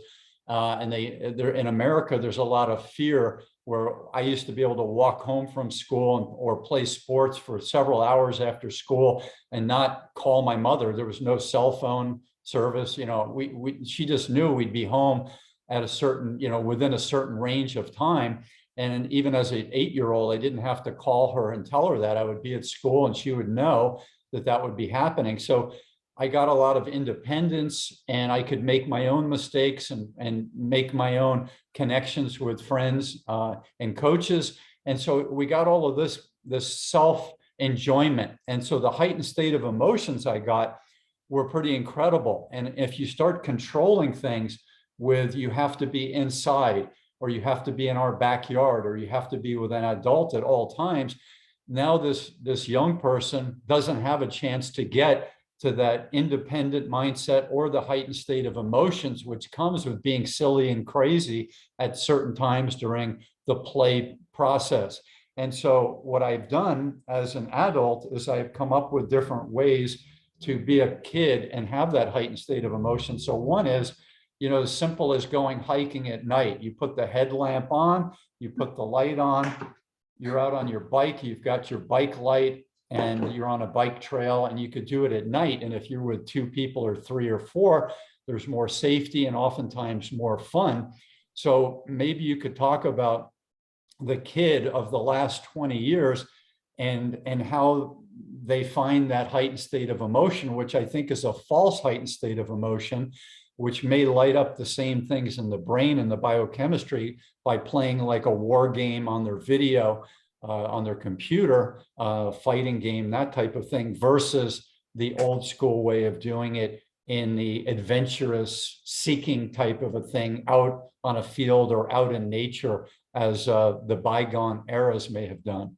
And they're in America, there's a lot of fear, where I used to be able to walk home from school or play sports for several hours after school and not call my mother. There was no cell phone service. She just knew we'd be home at a certain, within a certain range of time. And even as an 8-year-old, I didn't have to call her and tell her that. I would be at school and she would know that that would be happening. So I got a lot of independence, and I could make my own mistakes and make my own connections with friends and coaches. And so we got all of this self-enjoyment. And so the heightened state of emotions I got were pretty incredible. And if you start controlling things with, you have to be inside, or you have to be in our backyard, or you have to be with an adult at all times, now this young person doesn't have a chance to get to that independent mindset or the heightened state of emotions, which comes with being silly and crazy at certain times during the play process. And so what I've done as an adult is I've come up with different ways to be a kid and have that heightened state of emotion. So one is, as simple as going hiking at night. You put the headlamp on, you put the light on, you're out on your bike, you've got your bike light, and you're on a bike trail, and you could do it at night. And if you're with 2 people or 3 or 4, there's more safety and oftentimes more fun. So maybe you could talk about the kid of the last 20 years and how they find that heightened state of emotion, which I think is a false heightened state of emotion, which may light up the same things in the brain and the biochemistry by playing like a war game on their video, on their computer, fighting game, that type of thing, versus the old school way of doing it in the adventurous seeking type of a thing out on a field or out in nature, as the bygone eras may have done.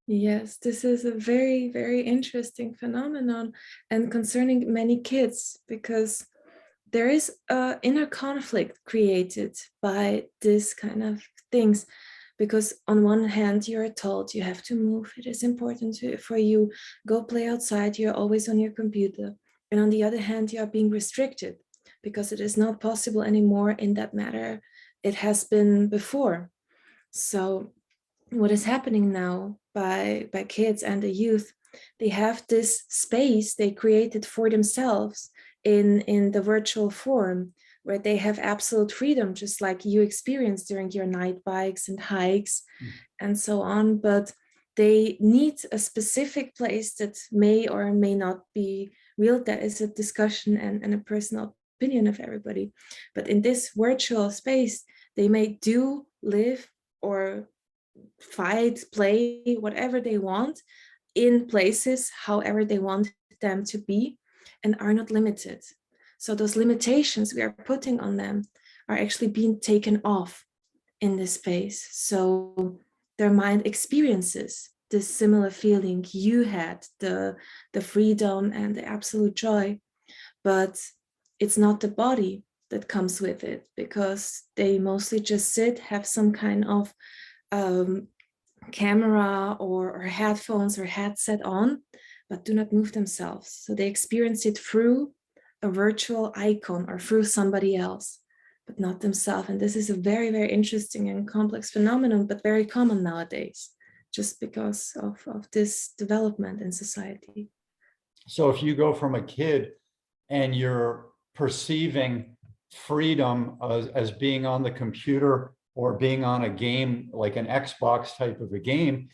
Yes, this is a very, very interesting phenomenon and concerning many kids, because there is an inner conflict created by this kind of things. Because on one hand, you're told you have to move, it is important for you, go play outside, you're always on your computer. And on the other hand, you are being restricted because it is not possible anymore in that matter it has been before. So what is happening now by kids and the youth, they have this space they created for themselves in the virtual form, where they have absolute freedom, just like you experienced during your night bikes and hikes and so on. But they need a specific place that may or may not be real. That is a discussion and a personal opinion of everybody. But in this virtual space, they may do, live, or fight, play, whatever they want in places however they want them to be, and are not limited. So those limitations we are putting on them are actually being taken off in this space. So their mind experiences this similar feeling you had, the freedom and the absolute joy, but it's not the body that comes with it, because they mostly just sit, have some kind of camera or headphones or headset on, but do not move themselves. So they experience it through a virtual icon or through somebody else, but not themselves. And this is a very, very interesting and complex phenomenon, but very common nowadays, just because of this development in society. So if you go from a kid and you're perceiving freedom as being on the computer or being on a game like an Xbox type of a game,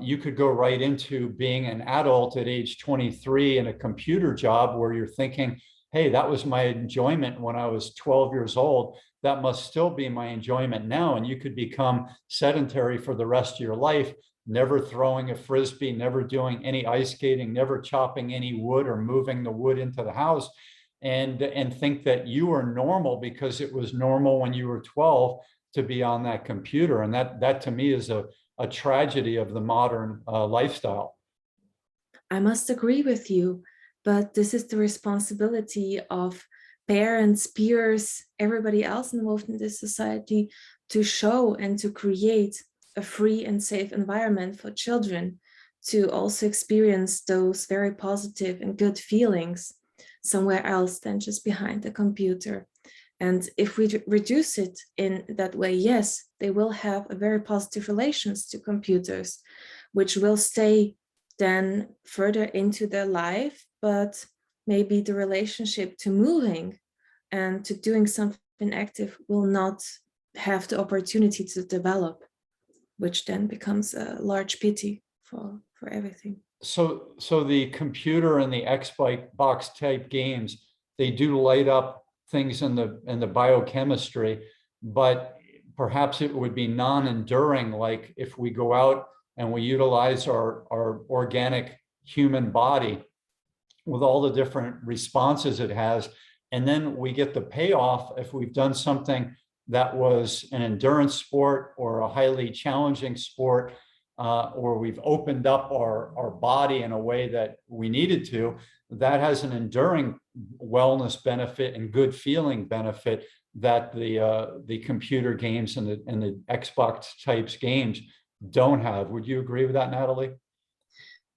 you could go right into being an adult at age 23 in a computer job where you're thinking, hey, that was my enjoyment when I was 12 years old. That must still be my enjoyment now. And you could become sedentary for the rest of your life, never throwing a frisbee, never doing any ice skating, never chopping any wood or moving the wood into the house, and think that you are normal because it was normal when you were 12 to be on that computer. And that to me is a tragedy of the modern lifestyle. I must agree with you, but this is the responsibility of parents, peers, everybody else involved in this society to show and to create a free and safe environment for children to also experience those very positive and good feelings somewhere else than just behind the computer. And if we reduce it in that way, yes, they will have a very positive relations to computers, which will stay then further into their life, but maybe the relationship to moving and to doing something active will not have the opportunity to develop, which then becomes a large pity for everything. So the computer and the Xbox type games, they do light up things in the biochemistry, but perhaps it would be non-enduring. Like if we go out and we utilize our organic human body with all the different responses it has, and then we get the payoff if we've done something that was an endurance sport or a highly challenging sport, or we've opened up our body in a way that we needed to, that has an enduring wellness benefit and good feeling benefit that the computer games and the Xbox types games don't have. Would you agree with that, Natalie?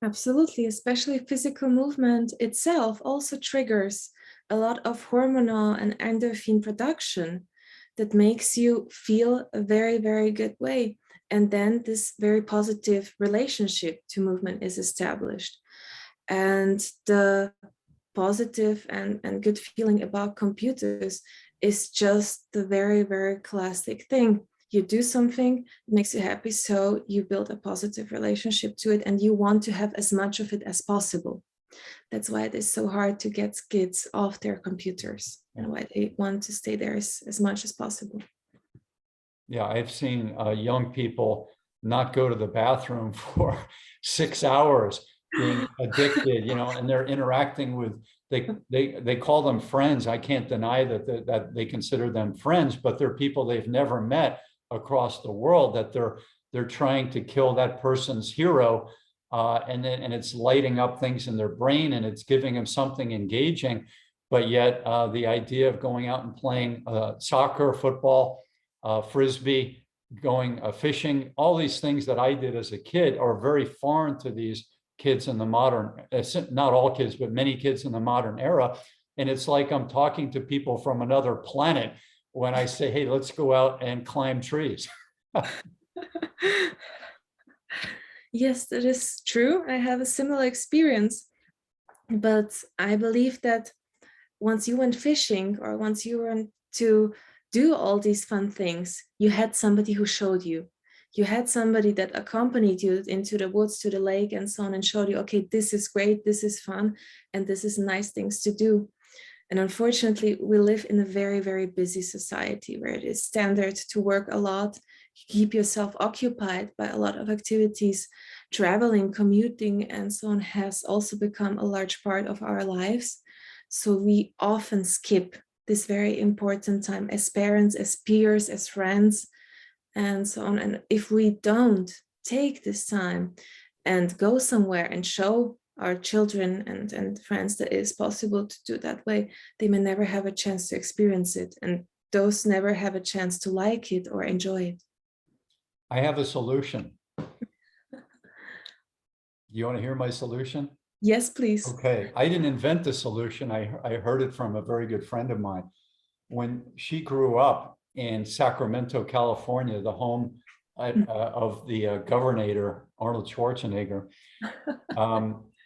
Absolutely, especially physical movement itself also triggers a lot of hormonal and endorphin production that makes you feel a very, very good way. And then this very positive relationship to movement is established. And the positive and good feeling about computers is just the very, very classic thing. You do something, it makes you happy, so you build a positive relationship to it and you want to have as much of it as possible. That's why it is so hard to get kids off their computers and why they want to stay there as much as possible. Yeah, I've seen young people not go to the bathroom for 6 hours, being addicted, and they're interacting with, they call them friends. I can't deny that they consider them friends, but they're people they've never met across the world, that they're trying to kill that person's hero, and it's lighting up things in their brain and it's giving them something engaging. But yet the idea of going out and playing soccer, football, frisbee, going fishing, all these things that I did as a kid are very foreign to these kids in the modern, not all kids, but many kids in the modern era. And it's like I'm talking to people from another planet when I say, hey, let's go out and climb trees. Yes, that is true. I have a similar experience, but I believe that once you went fishing or once you went to do all these fun things, you had somebody who showed you. You had somebody that accompanied you into the woods, to the lake and so on, and showed you, okay, this is great, this is fun, and this is nice things to do. And unfortunately, we live in a very, very busy society where it is standard to work a lot, keep yourself occupied by a lot of activities. Traveling, commuting, and so on has also become a large part of our lives. So we often skip this very important time as parents, as peers, as friends, and so on. And if we don't take this time and go somewhere and show our children and friends that it is possible to do that way, they may never have a chance to experience it. And those never have a chance to like it or enjoy it. I have a solution. You want to hear my solution? Yes, please. Okay, I didn't invent the solution. I heard it from a very good friend of mine. When she grew up in Sacramento, California, the home of the governor, Arnold Schwarzenegger,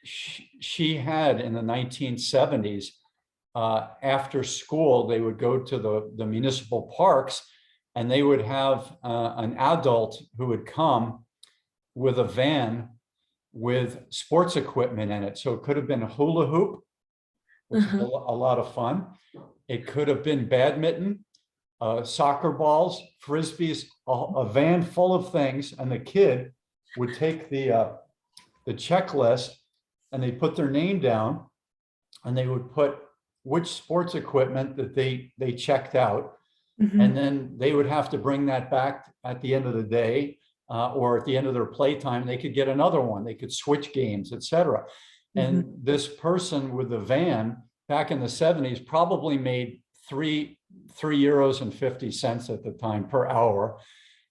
she had in the 1970s, after school, they would go to the municipal parks and they would have an adult who would come with a van with sports equipment in it. So it could have been a hula hoop, which is a lot of fun. It could have been badminton, soccer balls, frisbees, a van full of things. And the kid would take the checklist and they put their name down and they would put which sports equipment that they checked out. And then they would have to bring that back at the end of the day, or at the end of their playtime. They could get another one. They could switch games, etc. And this person with the van back in the 70s probably made €3.50 at the time per hour.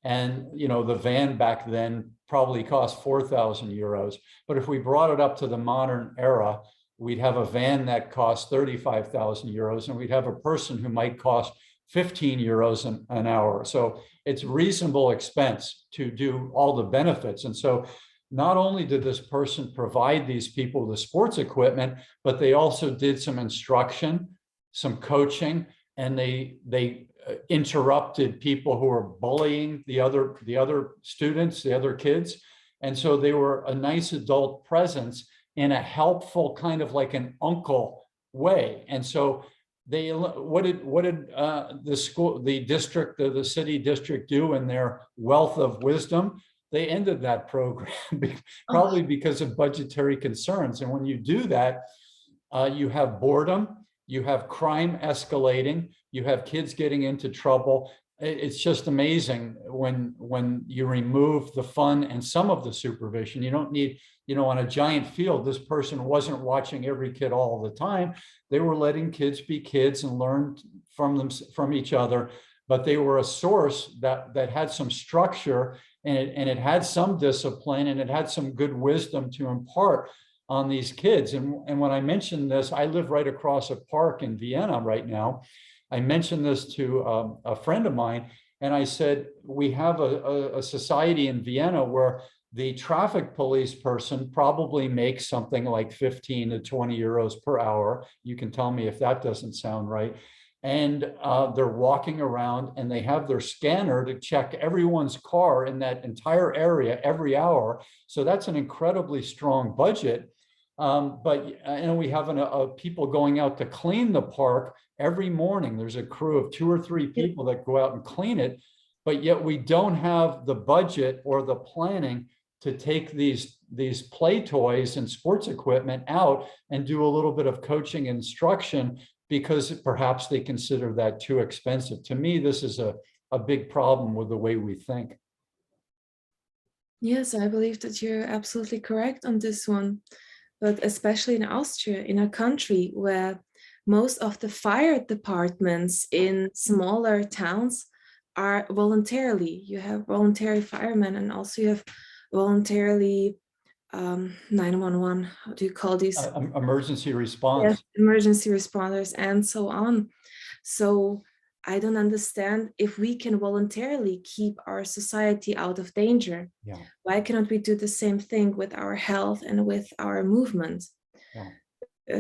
And the van back then probably cost €4,000. But if we brought it up to the modern era, we'd have a van that cost €35,000, and we'd have a person who might cost €15 an hour. So it's reasonable expense to do all the benefits. And so not only did this person provide these people the sports equipment, but they also did some instruction, some coaching, and they interrupted people who were bullying the other students, the other kids. And so they were a nice adult presence in a helpful kind of like an uncle way. And so what did the city district do in their wealth of wisdom? They ended that program, probably because of budgetary concerns. And when you do that, you have boredom, you have crime escalating, you have kids getting into trouble. It's just amazing when you remove the fun and some of the supervision. You don't need, on a giant field, this person wasn't watching every kid all the time. They were letting kids be kids and learn from each other, but they were a source that had some structure, and it had some discipline, and it had some good wisdom to impart on these kids. And when I mentioned this, I live right across a park in Vienna right now. I mentioned this to a friend of mine, and I said, we have a society in Vienna where the traffic police person probably makes something like 15 to 20 euros per hour. You can tell me if that doesn't sound right. and they're walking around and they have their scanner to check everyone's car in that entire area every hour. So that's an incredibly strong budget. But we have people going out to clean the park every morning. There's a crew of 2 or 3 people that go out and clean it, but yet we don't have the budget or the planning to take these play toys and sports equipment out and do a little bit of coaching and instruction, because perhaps they consider that too expensive. To me, this is a big problem with the way we think. Yes, I believe that you're absolutely correct on this one. But especially in Austria, in a country where most of the fire departments in smaller towns are voluntarily. You have voluntary firemen, and also you have voluntarily 911, how do you call these? Emergency response. Yes, emergency responders and so on. So I don't understand, if we can voluntarily keep our society out of danger, Yeah. why cannot we do the same thing with our health and with our movement? Yeah.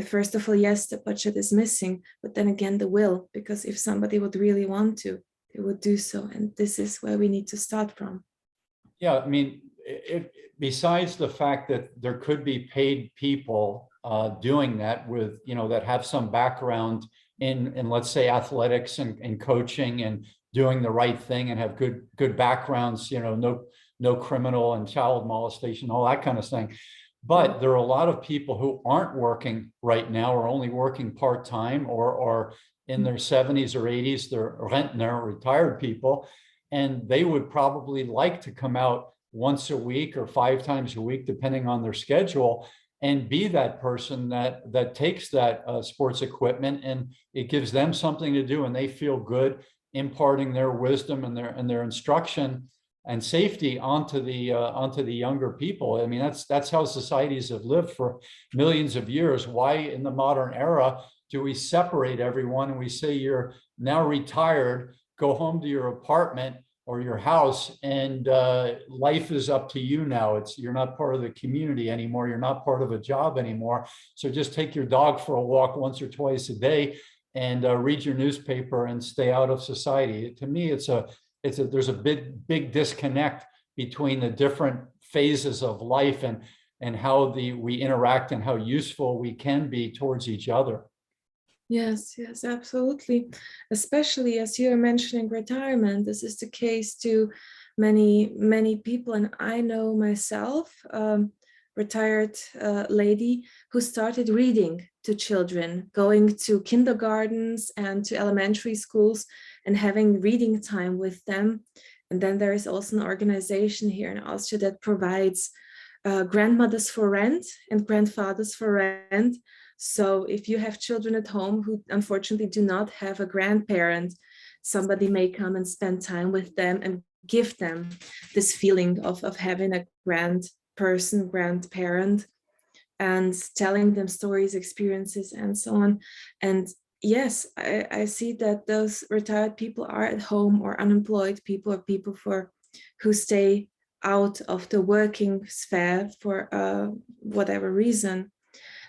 First of all, yes, the budget is missing, but then again, the will, because if somebody would really want to, they would do so. And this is where we need to start from. Yeah, I mean, besides the fact that there could be paid people doing that with, that have some background in let's say athletics and coaching and doing the right thing and have good backgrounds, no criminal and child molestation, all that kind of thing. But there are a lot of people who aren't working right now, or only working part-time, or in their 70s or 80s, they're Rentner, retired people, and they would probably like to come out once a week or 5 times a week, depending on their schedule, and be that person that takes that sports equipment, and it gives them something to do, and they feel good imparting their wisdom and their instruction and safety onto the younger people. I mean, that's how societies have lived for millions of years. Why in the modern era do we separate everyone and we say, you're now retired, go home to your apartment or your house, and life is up to you now. You're not part of the community anymore. You're not part of a job anymore. So just take your dog for a walk once or twice a day and read your newspaper and stay out of society. To me, there's a big disconnect between the different phases of life and how we interact and how useful we can be towards each other. Yes, absolutely. Especially as you're mentioning retirement, this is the case to many people. And I know myself, retired lady who started reading to children, going to kindergartens and to elementary schools and having reading time with them. And then there is also an organization here in Austria that provides grandmothers for rent and grandfathers for rent. So if you have children at home who unfortunately do not have a grandparent, somebody may come and spend time with them and give them this feeling of having a grandparent, and telling them stories, experiences, and so on. And yes, I see that those retired people are at home, or unemployed people, or people who stay out of the working sphere for whatever reason.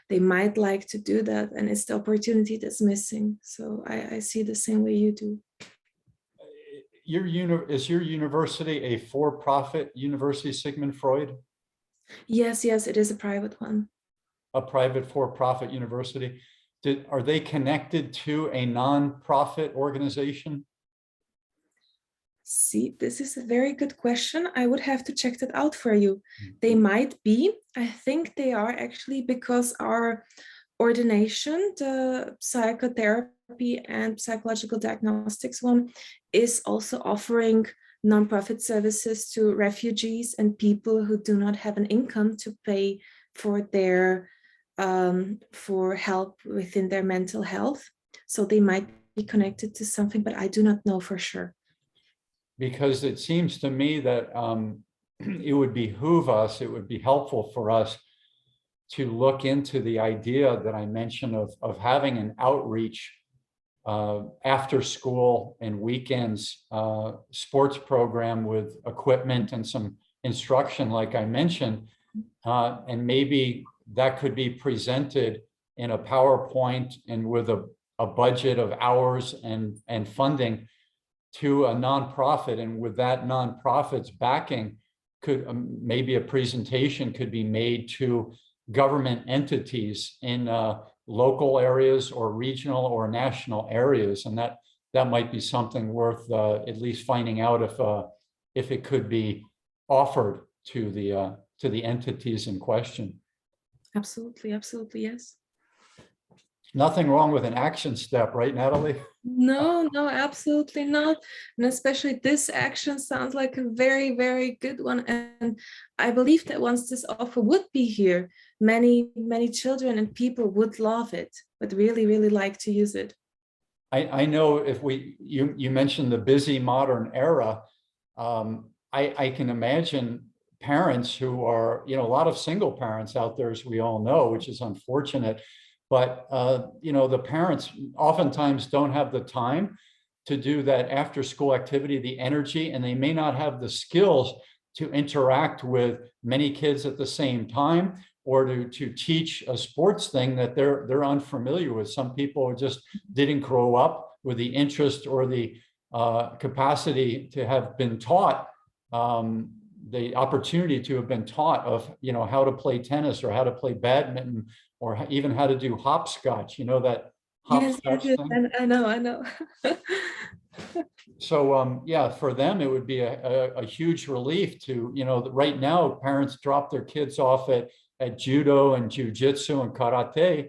They might like to do that, and it's the opportunity that's missing. So I see the same way you do. Is your university a for-profit university, Sigmund Freud? Yes, it is a private one. A private for-profit university. Are they connected to a non-profit organization? See, this is a very good question. I would have to check that out for you. They might be. I think they are, actually, because our ordination, the psychotherapy and psychological diagnostics one, is also offering nonprofit services to refugees and people who do not have an income to pay for their for help within their mental health. So they might be connected to something, but I do not know for sure. Because it seems to me that it would behoove us, it would be helpful for us to look into the idea that I mentioned of having an outreach after school and weekends sports program with equipment and some instruction, like I mentioned, and maybe that could be presented in a PowerPoint and with a a budget of hours and funding to a nonprofit. And with that nonprofit's backing, could maybe a presentation could be made to government entities in local areas or regional or national areas. And that might be something worth at least finding out if it could be offered to the entities in question. Absolutely, absolutely, yes. Nothing wrong with an action step, right, Natalie? No, no, absolutely not. And especially this action sounds like a very, very good one. And I believe that once this offer would be here, many, many children and people would love it, would really, really like to use it. I know if you mentioned the busy modern era, I can imagine parents who are, a lot of single parents out there, as we all know, which is unfortunate. But, the parents oftentimes don't have the time to do that after school activity, the energy, and they may not have the skills to interact with many kids at the same time, or to teach a sports thing that they're unfamiliar with. Some people just didn't grow up with the interest or the capacity to have been taught, the opportunity to have been taught of, how to play tennis or how to play badminton, or even how to do hopscotch, that hopscotch yes, thing. I know. So yeah, for them, it would be a huge relief to, right now, parents drop their kids off at judo and jujitsu and karate,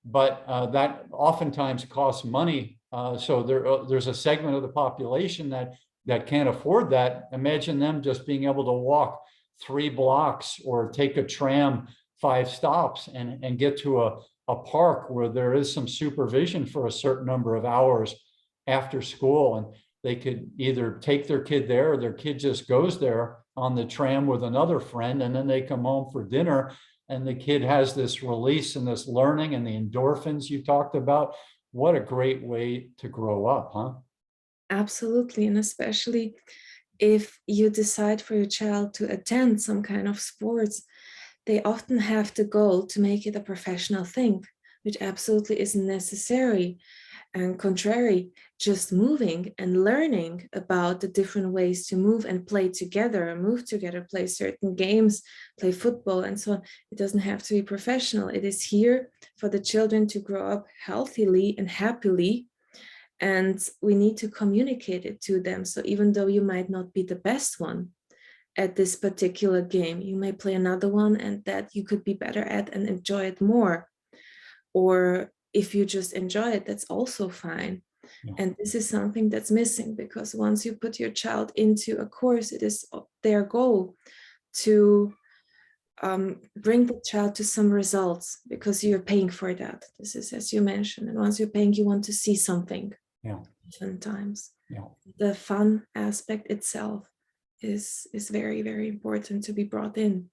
but that oftentimes costs money. So there's a segment of the population that can't afford that. Imagine them just being able to walk 3 blocks or take a tram 5 stops and get to a park where there is some supervision for a certain number of hours after school. And they could either take their kid there, or their kid just goes there on the tram with another friend, and then they come home for dinner, and the kid has this release and this learning and the endorphins you talked about. What a great way to grow up, huh? Absolutely. And especially if you decide for your child to attend some kind of sports, they often have the goal to make it a professional thing, which absolutely isn't necessary. And contrary, just moving and learning about the different ways to move and play together, move together, play certain games, play football and so on. It doesn't have to be professional. It is here for the children to grow up healthily and happily. And we need to communicate it to them. So even though you might not be the best one at this particular game, you may play another one and that you could be better at and enjoy it more. Or if you just enjoy it, that's also fine. Yeah. And this is something that's missing, because once you put your child into a course, it is their goal to bring the child to some results, because you're paying for that. This is, as you mentioned, and once you're paying, you want to see something. Yeah. Sometimes. Yeah. The fun aspect itself is very, very important to be brought in.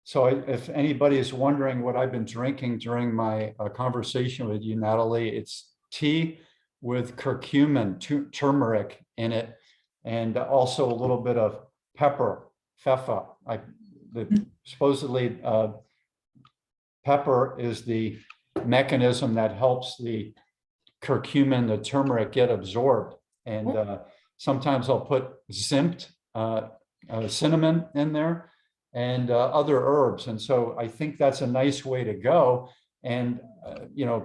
So if anybody is wondering what I've been drinking during my conversation with you, Natalie, it's tea with curcumin, turmeric in it, and also a little bit of pepper, pfeffer. Supposedly pepper is the mechanism that helps the curcumin, the turmeric, get absorbed. And sometimes I'll put zimt, cinnamon in there, and other herbs. And so I think that's a nice way to go. And,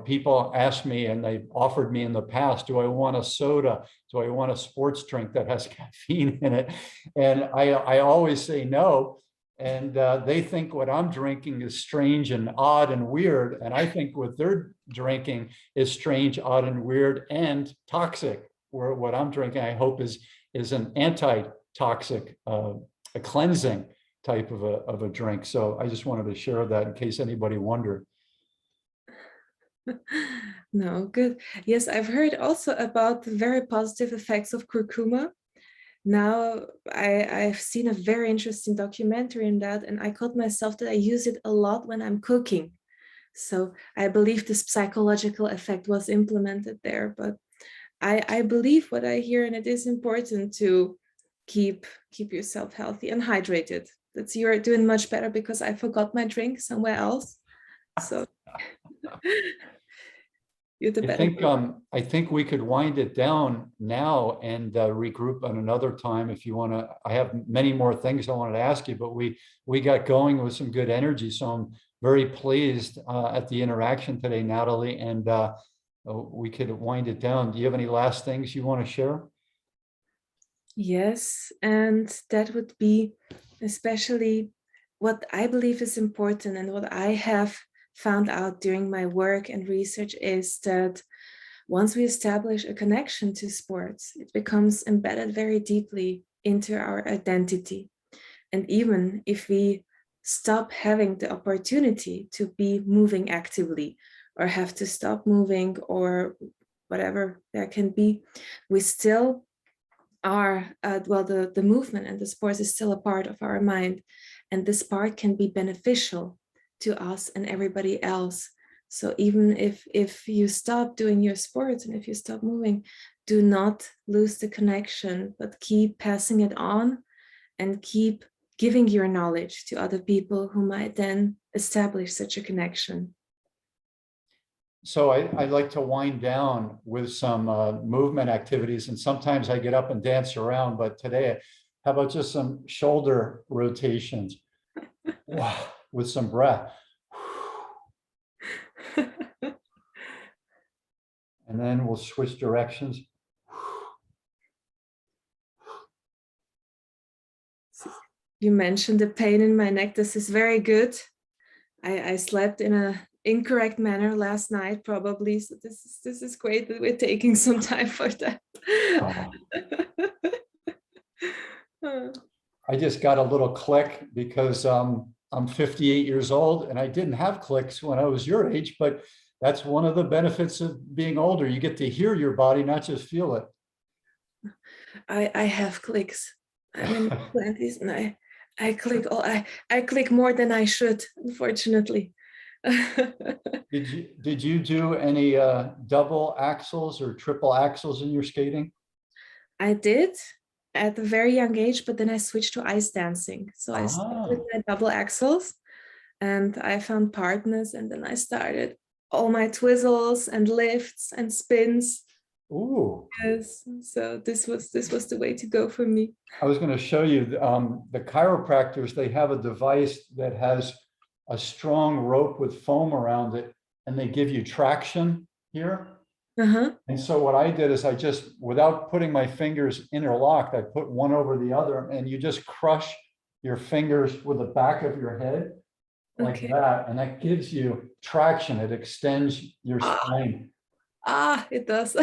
people ask me, and they've offered me in the past, do I want a soda? Do I want a sports drink that has caffeine in it? And I always say no. And they think what I'm drinking is strange and odd and weird. And I think what they're drinking is strange, odd and weird and toxic. Where what I'm drinking, I hope, is an anti-toxic, a cleansing type of a drink. So I just wanted to share that in case anybody wondered. No, good. Yes, I've heard also about the very positive effects of curcuma. Now I've seen a very interesting documentary in that, and I caught myself that I use it a lot when I'm cooking. So I believe this psychological effect was implemented there, but I believe what I hear, and it is important to keep yourself healthy and hydrated. That's, you're doing much better, because I forgot my drink somewhere else. So You're the better. I think we could wind it down now and regroup on another time if you want to. I have many more things I wanted to ask you, but we got going with some good energy. So I'm very pleased at the interaction today, Natalie, and we could wind it down. Do you have any last things you want to share? Yes, and that would be especially what I believe is important, and what I have found out during my work and research is that once we establish a connection to sports, it becomes embedded very deeply into our identity. And even if we stop having the opportunity to be moving actively, or have to stop moving, or whatever there can be, we still are, well, the movement and the sports is still a part of our mind. And this part can be beneficial to us and everybody else. So even if you stop doing your sports and if you stop moving, do not lose the connection, but keep passing it on and keep giving your knowledge to other people who might then establish such a connection. So I like to wind down with some movement activities, and sometimes I get up and dance around, but today, how about just some shoulder rotations? Wow, with some breath. And then we'll switch directions. You mentioned the pain in my neck. This is very good. I slept in an incorrect manner last night, probably. So this is great that we're taking some time for that. I just got a little click because I'm 58 years old and I didn't have clicks when I was your age, but that's one of the benefits of being older. You get to hear your body, not just feel it. I have clicks. I'm in my 20s and I click I click more than I should, unfortunately. Did you do any double axles or triple axles in your skating? I did at a very young age, but then I switched to ice dancing. So I started with my double axles and I found partners, and then I started all my twizzles and lifts and spins. Ooh. Yes, so this was the way to go for me. I was going to show you the chiropractors. They have a device that has a strong rope with foam around it, and they give you traction here. And so what I did is I just, without putting my fingers interlocked, I put one over the other, and you just crush your fingers with the back of your head like that, and that gives you traction. It extends your spine. It does.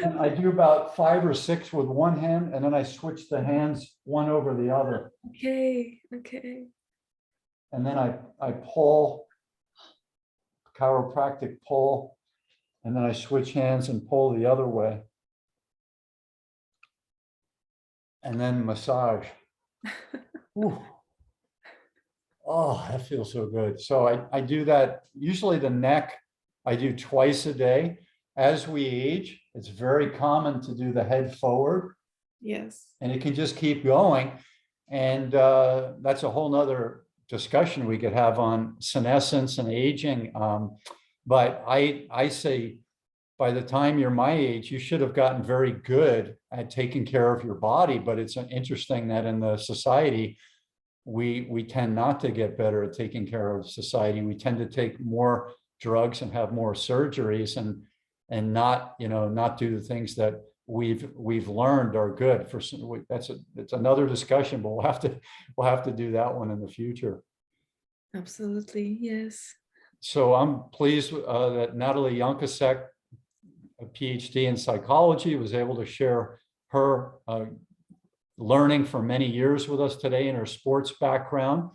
And I do about 5 or 6 with one hand, and then I switch the hands one over the other. Okay. And then I pull, chiropractic pull, and then I switch hands and pull the other way. And then massage. Ooh. Oh, that feels so good. So I do that, usually the neck, I do twice a day. As we age, it's very common to do the head forward. Yes. And it can just keep going. And that's a whole nother discussion we could have on senescence and aging. But I say, by the time you're my age, you should have gotten very good at taking care of your body. But it's interesting that in the society, we tend not to get better at taking care of society. We tend to take more drugs and have more surgeries and not do the things that we've learned are good for. It's another discussion, but we'll have to do that one in the future. Absolutely, yes. So I'm pleased that Natalie Jancosek, a PhD in psychology, was able to share her learning for many years with us today in her sports background.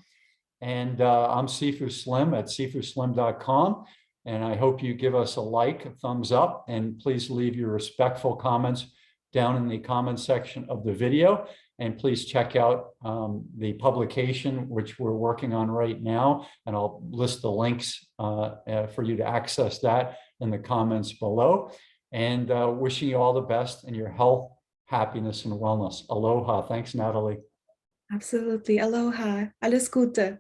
And I'm Sifu Slim at sifuslim.com. And I hope you give us a like, a thumbs up, and please leave your respectful comments down in the comment section of the video. And please check out the publication, which we're working on right now. And I'll list the links for you to access that in the comments below. And wishing you all the best in your health, happiness, and wellness. Aloha. Thanks, Natalie. Absolutely. Aloha. Alles Gute.